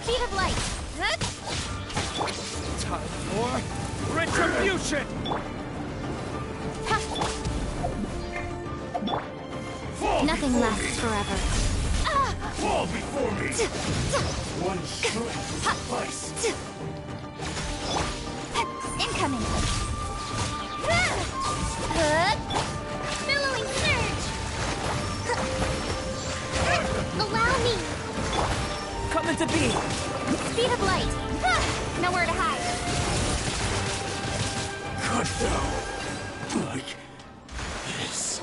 Speed of light. Time for retribution! Nothing lasts forever. One shooting will suffice. Incoming. Billowing surge. Allow me. Coming to be. Speed of light. Nowhere to hide. Cut down. Like this.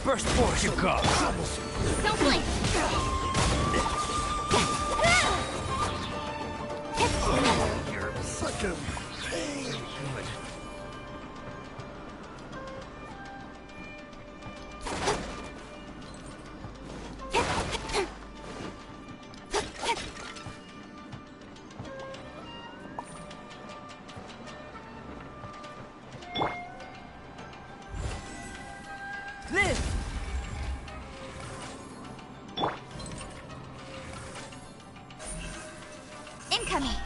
Burst force. You got Don't blink. You're such a pain. Good. Live. Incoming.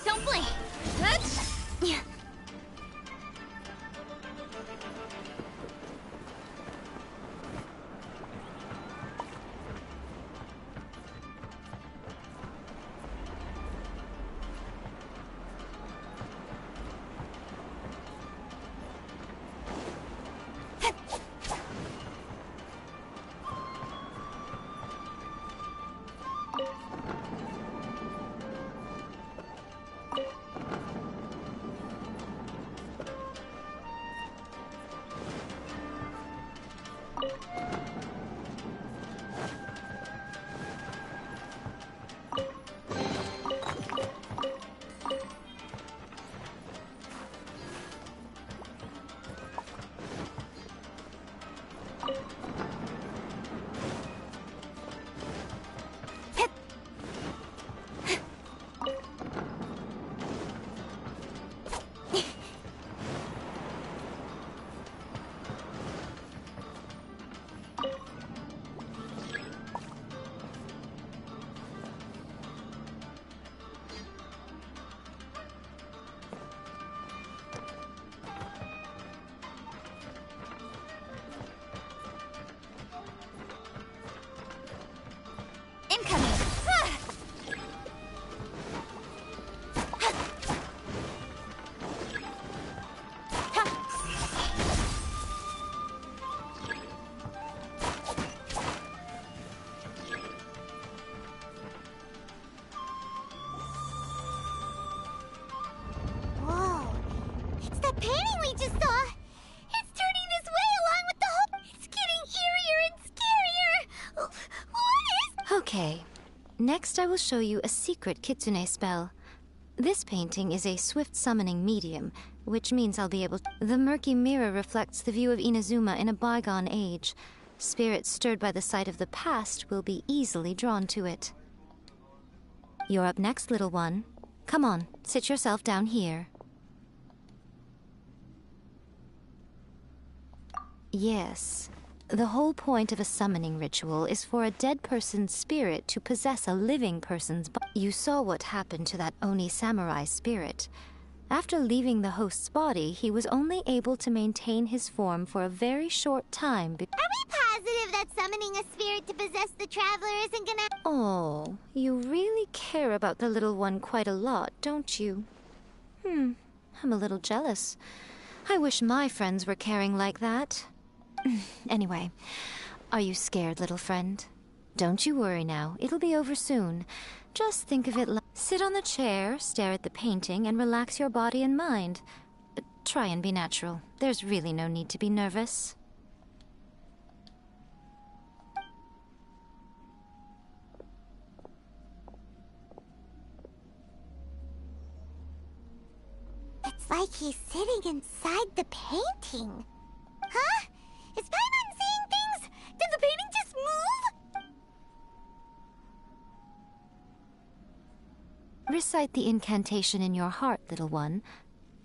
Don't blink. Yeah. Okay. Next, I will show you a secret kitsune spell. This painting is a swift summoning medium, which means I'll be able to... The murky mirror reflects the view of Inazuma in a bygone age. Spirits stirred by the sight of the past will be easily drawn to it. You're up next, little one. Come on, sit yourself down here. Yes. The whole point of a summoning ritual is for a dead person's spirit to possess a living person's body. You saw what happened to that Oni samurai spirit. After leaving the host's body, he was only able to maintain his form for a very short time. Are we positive that summoning a spirit to possess the traveler isn't gonna... Oh, you really care about the little one quite a lot, don't you? I'm a little jealous. I wish my friends were caring like that. Anyway, are you scared, little friend? Don't you worry now, it'll be over soon. Just think of it like... Sit on the chair, stare at the painting, and relax your body and mind. Try and be natural. There's really no need to be nervous. It's like he's sitting inside the painting. Huh? Is Paimon seeing things? Did the painting just move? Recite the incantation in your heart, little one.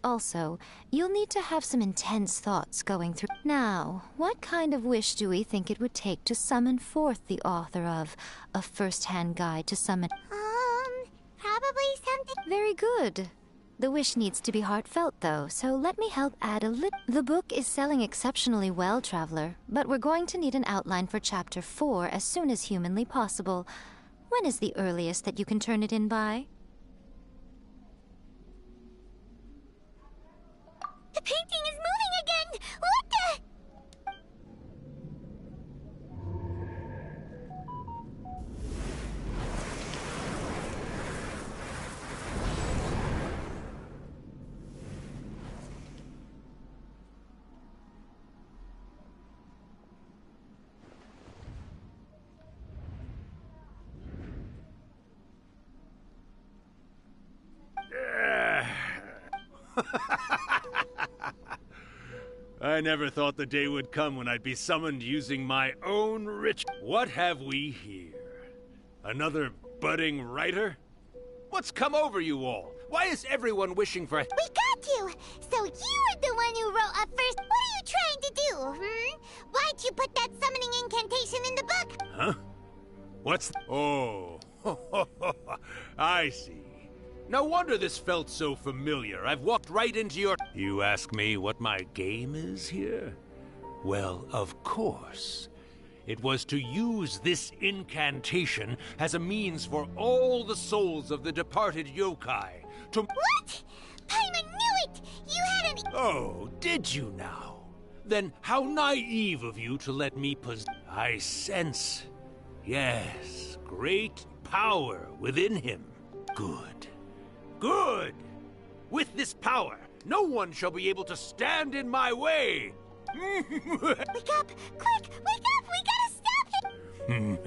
Also, you'll need to have some intense thoughts going through. Now, what kind of wish do we think it would take to summon forth the author of A First-Hand Guide to Summon? Probably something... Very good. The wish needs to be heartfelt, though, so let me help add a little... The book is selling exceptionally well, Traveler, but we're going to need an outline for Chapter 4 as soon as humanly possible. When is the earliest that you can turn it in by? The painting is moving again! What the... I never thought the day would come when I'd be summoned using my own ritual. What have we here? Another budding writer? What's come over you all? Why is everyone wishing for... We got you! So you are the one who wrote a first... What are you trying to do, Why'd you put that summoning incantation in the book? Huh? What's... Oh, I see. No wonder this felt so familiar. I've walked right into your... You ask me what my game is here? Well, of course. It was to use this incantation as a means for all the souls of the departed yokai to... What? Paimon knew it! You had an... Oh, did you now? Then how naive of you to let me I sense... Yes, great power within him. Good. Good! With this power, no one shall be able to stand in my way! Wake up! Quick! Wake up! We gotta stop him!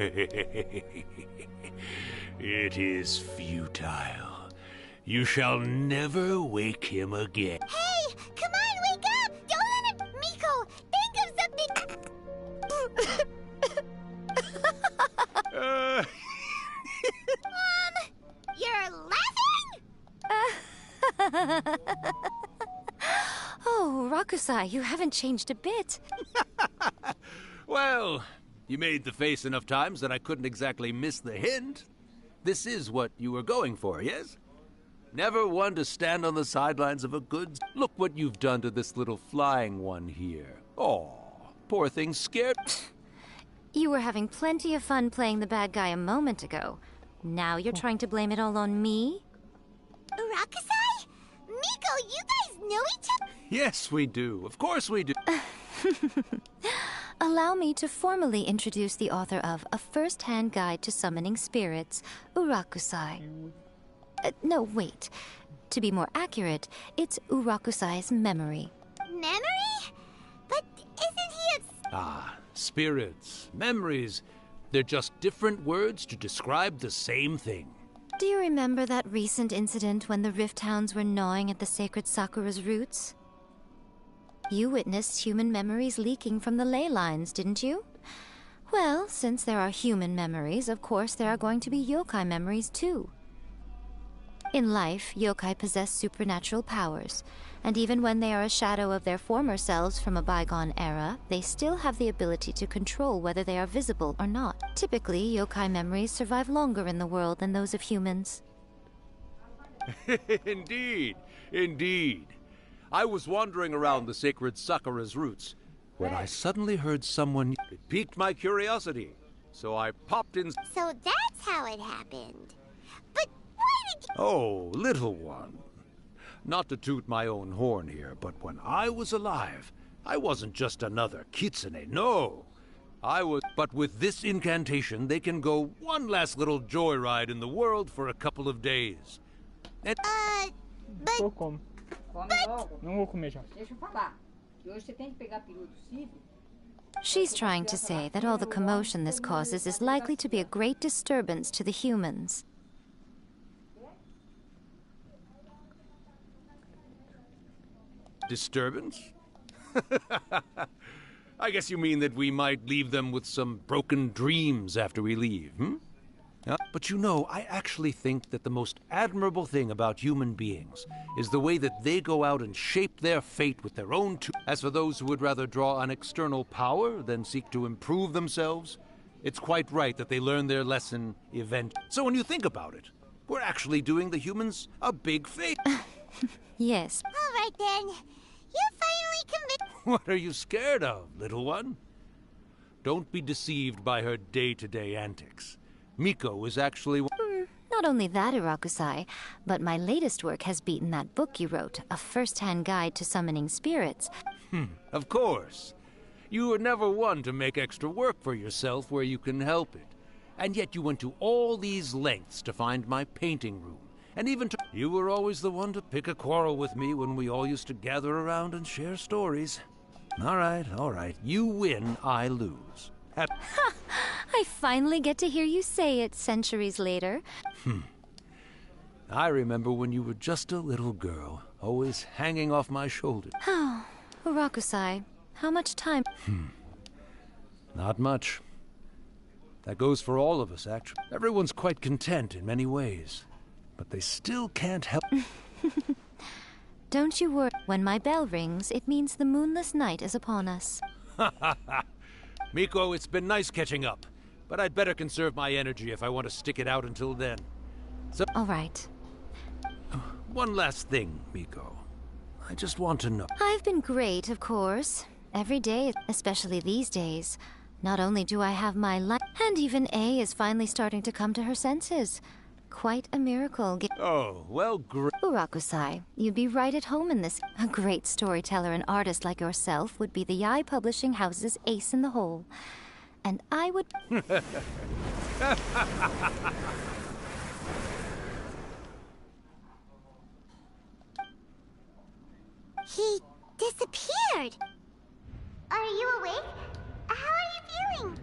It is futile. You shall never wake him again. Hey! Come on, wake up! Don't let him... Miko, think of something... You're laughing? Oh, Rakusai, you haven't changed a bit. Well, you made the face enough times that I couldn't exactly miss the hint. This is what you were going for, yes? Never one to stand on the sidelines of a good... Look what you've done to this little flying one here. Oh, poor thing scared... You were having plenty of fun playing the bad guy a moment ago. Now you're trying to blame it all on me? Rakusai? Miko, you guys know each other? Yes, we do. Of course we do. Allow me to formally introduce the author of A First-Hand Guide to Summoning Spirits, Urakusai. No, wait. To be more accurate, it's Urakusai's memory. Memory? But isn't he a... Ah, spirits, memories. They're just different words to describe the same thing. Do you remember that recent incident when the Rift Hounds were gnawing at the sacred Sakura's roots? You witnessed human memories leaking from the ley lines, didn't you? Well, since there are human memories, of course there are going to be yokai memories too. In life, yokai possess supernatural powers, and even when they are a shadow of their former selves from a bygone era, they still have the ability to control whether they are visible or not. Typically, yokai memories survive longer in the world than those of humans. Indeed, indeed. I was wandering around the sacred Sakura's roots when I suddenly heard someone. It piqued my curiosity, so I popped in. So that's how it happened. But why did you... Oh, little one. Not to toot my own horn here, but when I was alive, I wasn't just another kitsune, no. I was... But with this incantation, they can go one last little joyride in the world for a couple of days. And... Vou como. Come logo. Não vou comer já. Deixa eu falar. Que hoje você tem que pegar peru do Cível. She's trying to say that all the commotion this causes is likely to be a great disturbance to the humans. Disturbance? I guess you mean that we might leave them with some broken dreams after we leave, hmm? But you know, I actually think that the most admirable thing about human beings is the way that they go out and shape their fate with their own As for those who would rather draw on external power than seek to improve themselves, it's quite right that they learn their lesson So when you think about it, we're actually doing the humans a big favor. Yes. All right then. You finally convinced... What are you scared of, little one? Don't be deceived by her day-to-day antics. Miko is actually... Not only that, Irakusai, but my latest work has beaten that book you wrote, A First-Hand Guide to Summoning Spirits. Of course. You were never one to make extra work for yourself where you can help it. And yet you went to all these lengths to find my painting room. And even to... You were always the one to pick a quarrel with me when we all used to gather around and share stories. All right. You win, I lose. I finally get to hear you say it centuries later. I remember when you were just a little girl, always hanging off my shoulder. Oh, Urakusai, how much time? Not much. That goes for all of us, actually. Everyone's quite content in many ways, but they still can't help... Don't you worry. When my bell rings, it means the moonless night is upon us. Miko, it's been nice catching up, but I'd better conserve my energy if I want to stick it out until then. So... All right. One last thing, Miko. I just want to know... I've been great, of course. Every day, especially these days. Not only do I have my life, and even A is finally starting to come to her senses. Quite a miracle. Oh, well, great. Urakusai, you'd be right at home in this. A great storyteller and artist like yourself would be the Yae Publishing House's ace in the hole. And I would... He disappeared. Are you awake? How are you feeling?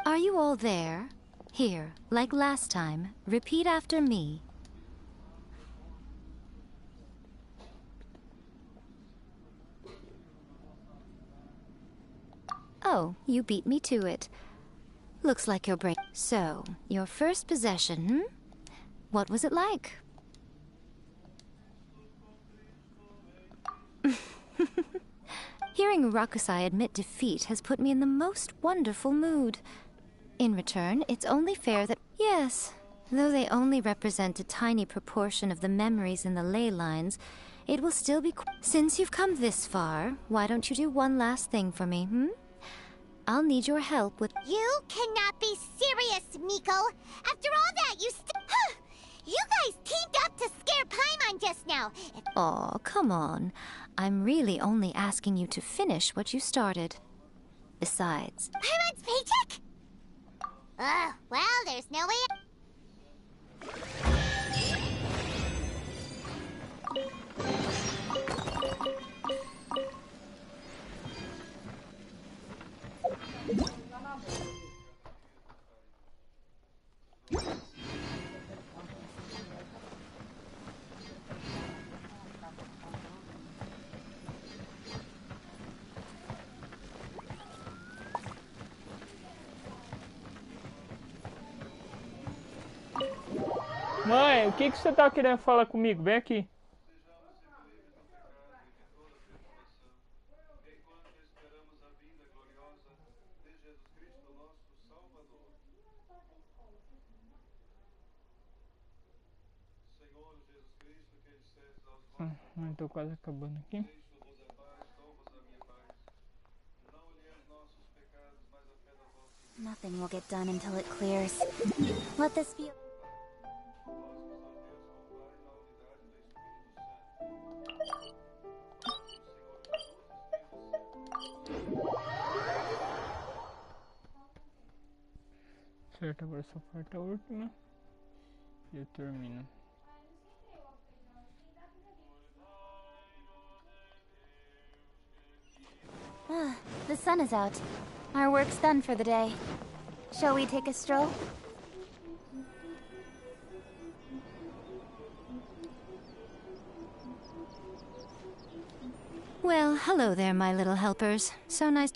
Are you all there? Here, like last time, repeat after me. Oh, you beat me to it. Looks like your brain... So, your first possession, What was it like? Hearing Rakusai admit defeat has put me in the most wonderful mood. In return, it's only fair that... Yes, though they only represent a tiny proportion of the memories in the ley lines, it will still be... Since you've come this far, why don't you do one last thing for me, I'll need your help with... You cannot be serious, Miko! After all that, you You guys teamed up to scare Paimon just now! Aw, come on. I'm really only asking you to finish what you started. Besides... Paimon's paycheck? Well, there's no way... Mãe, o que você tá querendo falar comigo? Vem aqui. Tô quase acabando aqui. Nothing will get done until it clears. Let this be. Certo, agora só falta a última. E eu termino. The sun is out. Our work's done for the day. Shall we take a stroll? Well, hello there, my little helpers. So nice.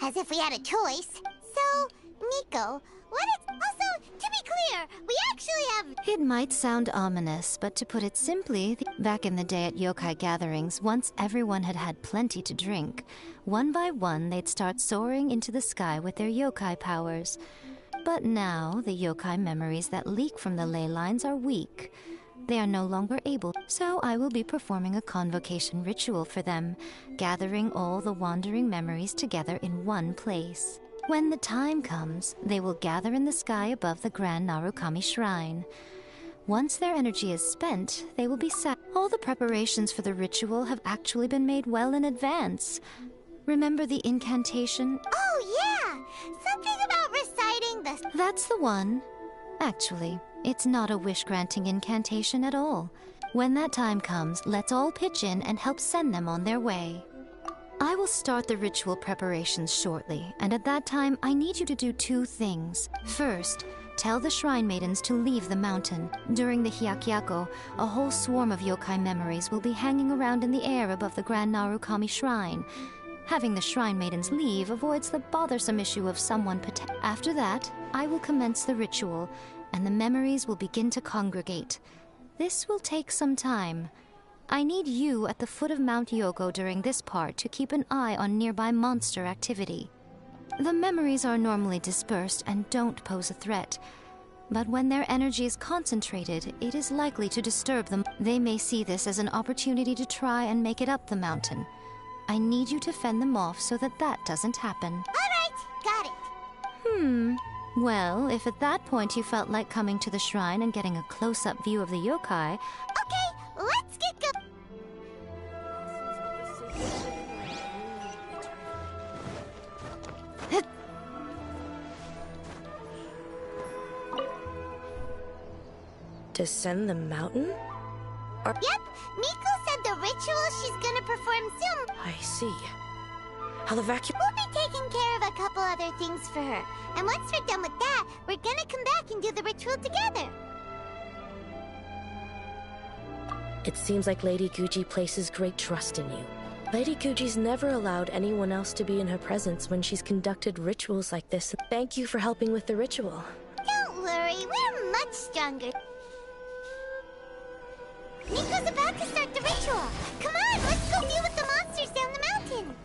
As if we had a choice. So, Nico, what is... Also, to be clear, we actually have... It might sound ominous, but to put it simply, back in the day at yokai gatherings, once everyone had had plenty to drink, one by one they'd start soaring into the sky with their yokai powers. But now, the yokai memories that leak from the ley lines are weak. They are no longer able, so I will be performing a convocation ritual for them, gathering all the wandering memories together in one place. When the time comes, they will gather in the sky above the Grand Narukami Shrine. Once their energy is spent, they will be set. All the preparations for the ritual have actually been made well in advance. Remember the incantation? Oh, yeah! Something about reciting the... That's the one. Actually, it's not a wish-granting incantation at all. When that time comes, let's all pitch in and help send them on their way. I will start the ritual preparations shortly, and at that time, I need you to do two things. First, tell the Shrine Maidens to leave the mountain. During the Hyakyako, a whole swarm of yokai memories will be hanging around in the air above the Grand Narukami Shrine. Having the Shrine Maidens leave avoids the bothersome issue of someone After that, I will commence the ritual, and the memories will begin to congregate. This will take some time. I need you at the foot of Mount Yogo during this part to keep an eye on nearby monster activity. The memories are normally dispersed and don't pose a threat, but when their energy is concentrated, it is likely to disturb them. They may see this as an opportunity to try and make it up the mountain. I need you to fend them off so that doesn't happen. All right, got it. Well, if at that point you felt like coming to the shrine and getting a close-up view of the yokai... Okay, let's get go... Descend the mountain? Yep, Miko said the ritual she's gonna perform soon. I see. I'll evacuate. We'll be taking care of a couple other things for her. And once we're done with that, we're gonna come back and do the ritual together. It seems like Lady Guji places great trust in you. Lady Guji's never allowed anyone else to be in her presence when she's conducted rituals like this. Thank you for helping with the ritual. Don't worry, we're much stronger. Nico's about to start the ritual. Come on, let's go deal with the monsters down the mountain.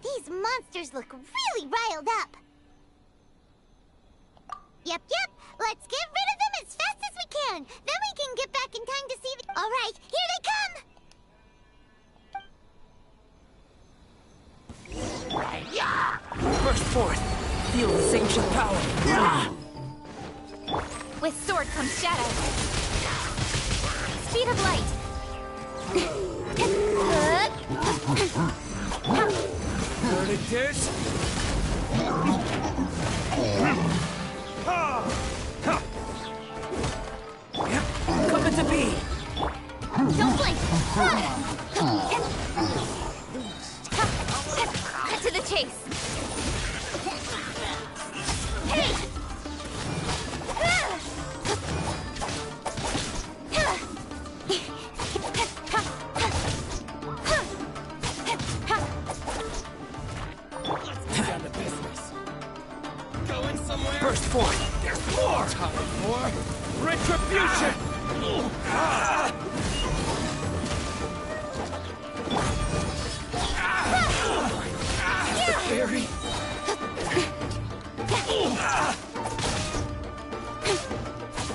These monsters look really riled up. Yep. Let's get rid of them as fast as we can. Then we can get back in time to see the... All right, here they come! forth. Feel this ancient power. With sword comes shadow. Speed of light. Verdict coming to be. Don't blink. Cut to the chase. Hey! Burst forth! There's more! Time for retribution! The fairy!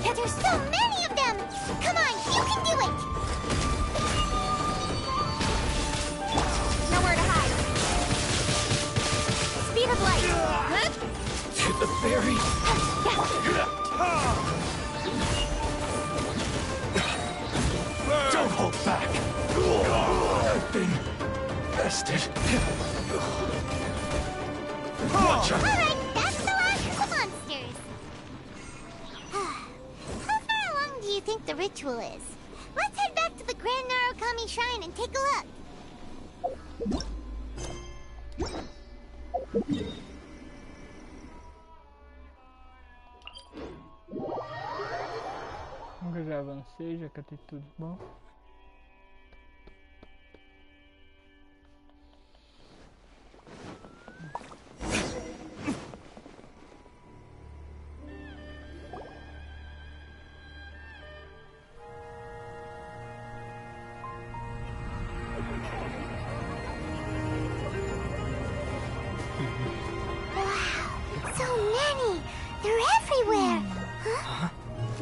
There's so many of them! Come on, you can do it! Nowhere to hide. Speed of light. To the fairy! Don't hold back! I've been bested. Watch out! Alright, that's the last of the monsters. How far along do you think the ritual is? Let's head back to the Grand Narukami Shrine and take a look. Eu já avancei, já catei tudo bom.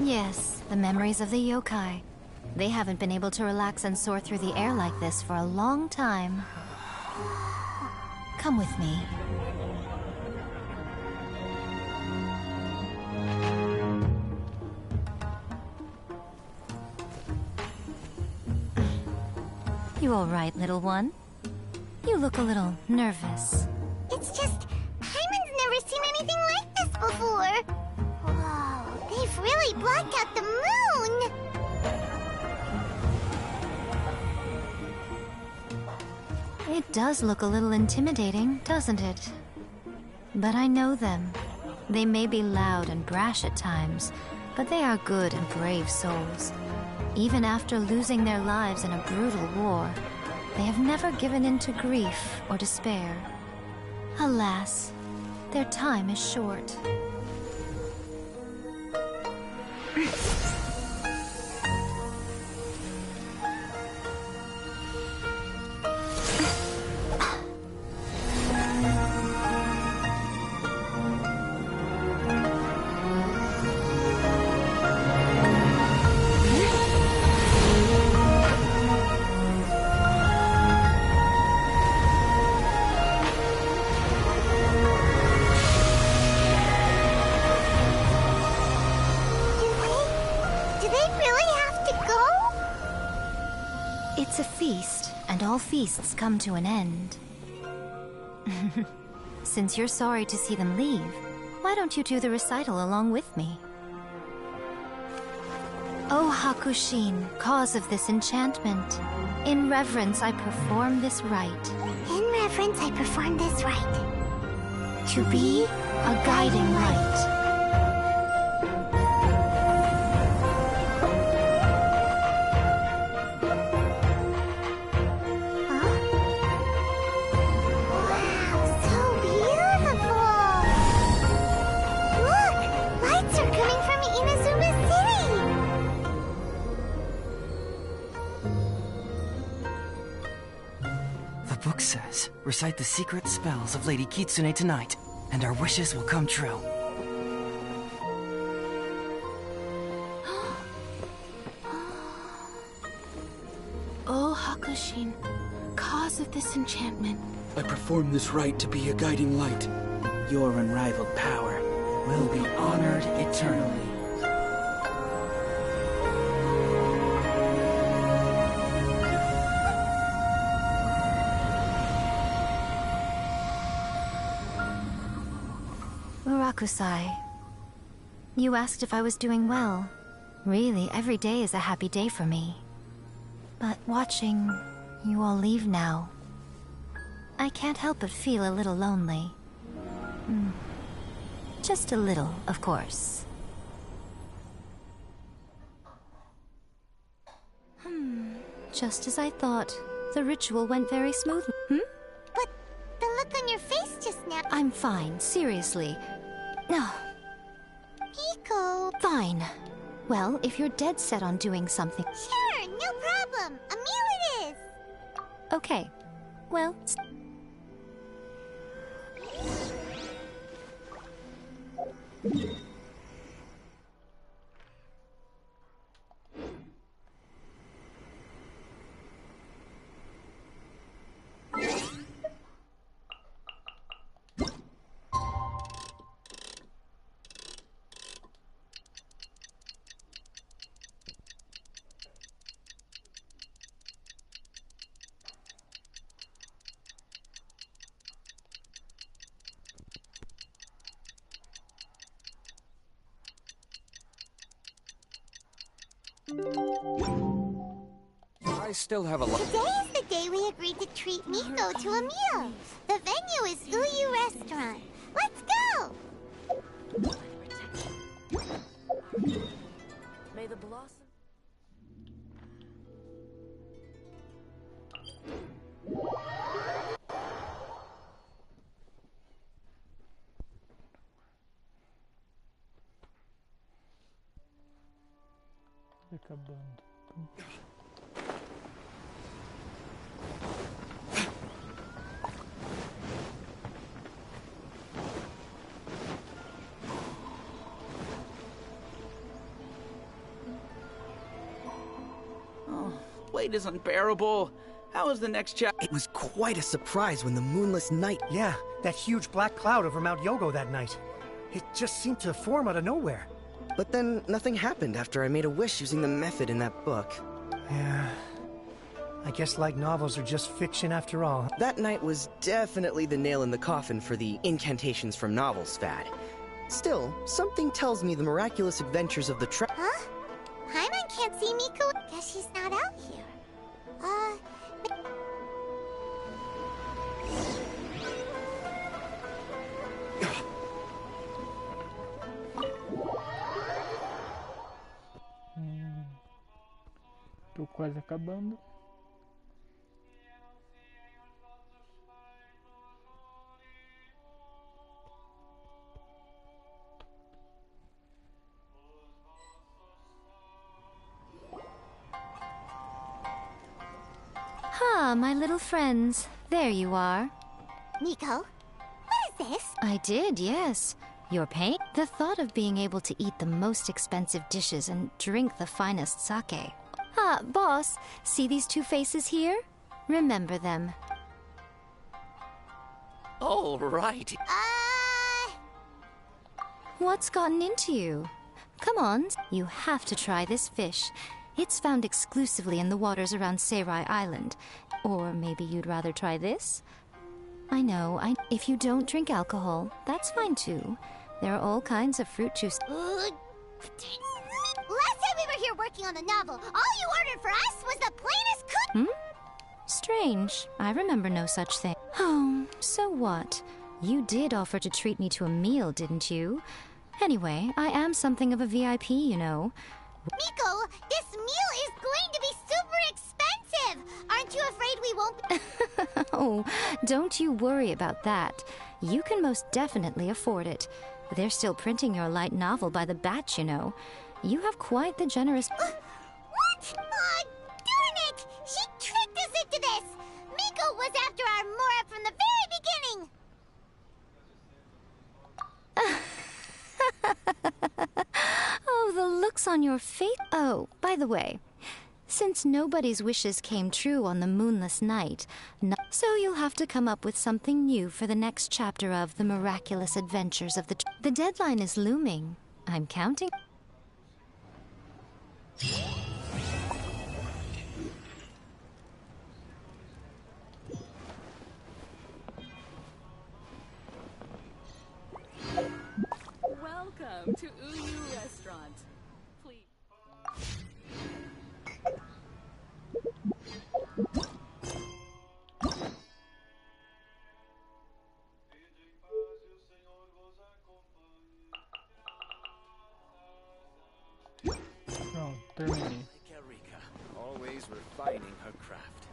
Yes, the memories of the yokai. They haven't been able to relax and soar through the air like this for a long time. Come with me. You all right, little one? You look a little nervous. It's just, Hyman's never seen anything like this before. Whoa, they've really blocked out the moon! It does look a little intimidating, doesn't it? But I know them. They may be loud and brash at times, but they are good and brave souls. Even after losing their lives in a brutal war, they have never given in to grief or despair. Alas, their time is short. It's a feast, and all feasts come to an end. Since you're sorry to see them leave, why don't you do the recital along with me? O Hakushin, cause of this enchantment, in reverence I perform this rite. In reverence I perform this rite. To be a guiding light. Recite the secret spells of Lady Kitsune tonight, and our wishes will come true. O Hakushin, cause of this enchantment. I perform this rite to be a guiding light. Your unrivaled power will be honored eternally. Urakusai, you asked if I was doing well. Really, every day is a happy day for me. But watching you all leave now, I can't help but feel a little lonely. Just a little, of course. Just as I thought. The ritual went very smoothly. But the look on your face just now... I'm fine, seriously. No. Miko... Fine. Well, if you're dead set on doing something... Sure, no problem. A meal it is. Okay. Well... I still have a lot. Today is the day we agreed to treat Miko to a meal. The venue is Uyu Restaurant. Let's go! May the blossom... Acabando. Oh, weight is unbearable. How is the next chapter? It was quite a surprise when the moonless night... Yeah, that huge black cloud over Mount Yogo that night. It just seemed to form out of nowhere. But then nothing happened after I made a wish using the method in that book. Yeah. I guess light novels are just fiction after all. That night was definitely the nail in the coffin for the incantations from novels fad. Still, something tells me the miraculous adventures of the Huh? Paimon can't see Miko. Guess she's not out here. Tô quase acabando. Ah, my little friends. There you are. Miko, what is this? I did, yes. Your pain? The thought of being able to eat the most expensive dishes and drink the finest sake. Ah, boss, see these two faces here? Remember them. All right. What's gotten into you? Come on, you have to try this fish. It's found exclusively in the waters around Seirai Island. Or maybe you'd rather try this? I know, if you don't drink alcohol, that's fine too. There are all kinds of fruit juice. Last time we were here working on the novel, all you ordered for us was the plainest cook. Strange. I remember no such thing. Oh, so what? You did offer to treat me to a meal, didn't you? Anyway, I am something of a VIP, you know. Miko, this meal is going to be super expensive! Aren't you afraid we won't... Oh, don't you worry about that. You can most definitely afford it. They're still printing your light novel by the batch, you know. You have quite the generous... What? Darn it! She tricked us into this! Miko was after our Mora from the very beginning! Oh, the looks on your face. Oh, by the way, since nobody's wishes came true on the moonless night, So you'll have to come up with something new for the next chapter of The Miraculous Adventures of The deadline is looming. I'm counting. Welcome to Uyu Restaurant. Please. Pronto, terminei. Always refining her craft.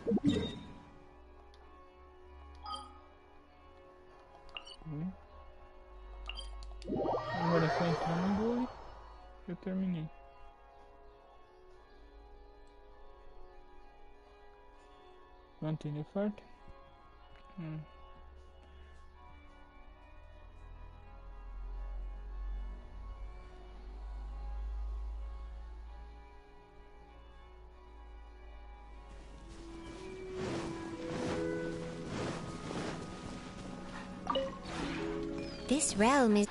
Agora é só entrar no gole. Eu terminei. Quanto ainda falta? This realm is...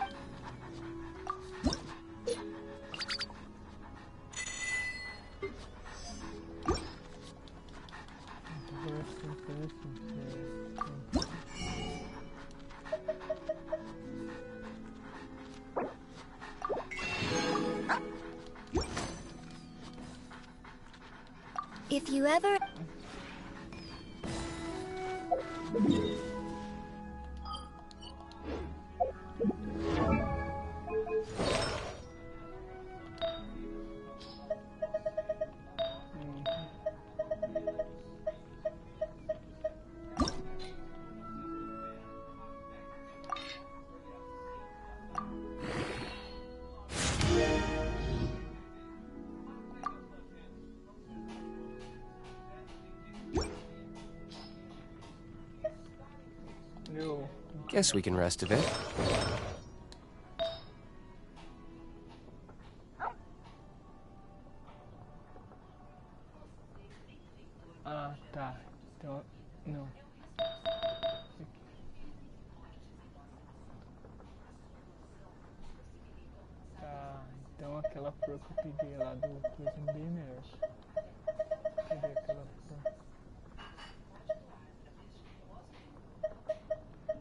If you ever... Guess we can rest a bit. Ah, tá. Então, não. Tá, então aquela flor que eu peguei lá do coisa é bem melhor. Cadê aquela flor?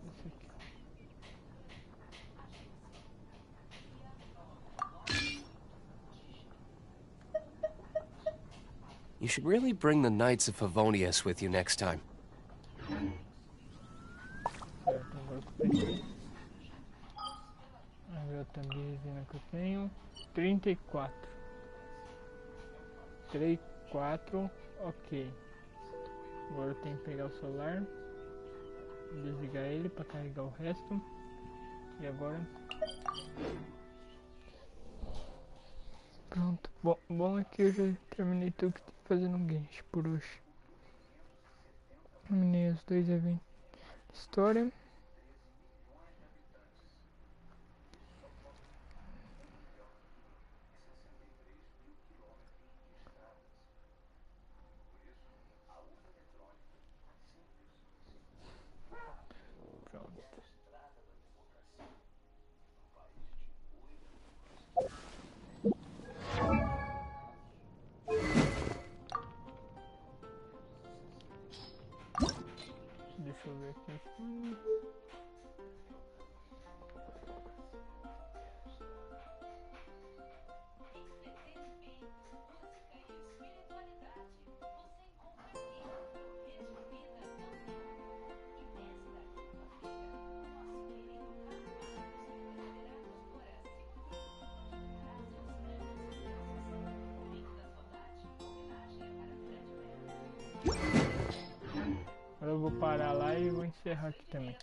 Esse aqui. You should really bring the Knights of Favonius with you next time. Certo, agora que eu peguei. A ver também resina que eu tenho. 34. 34, ok. Agora eu tenho que pegar o celular, desligar ele para carregar o resto. E agora... Pronto. Bom é que eu já terminei tudo que tinha que fazer no Genshin por hoje. Terminei os 2 eventos de história. Deixa eu ver aqui. Agora eu vou parar lá e vou encerrar aqui também.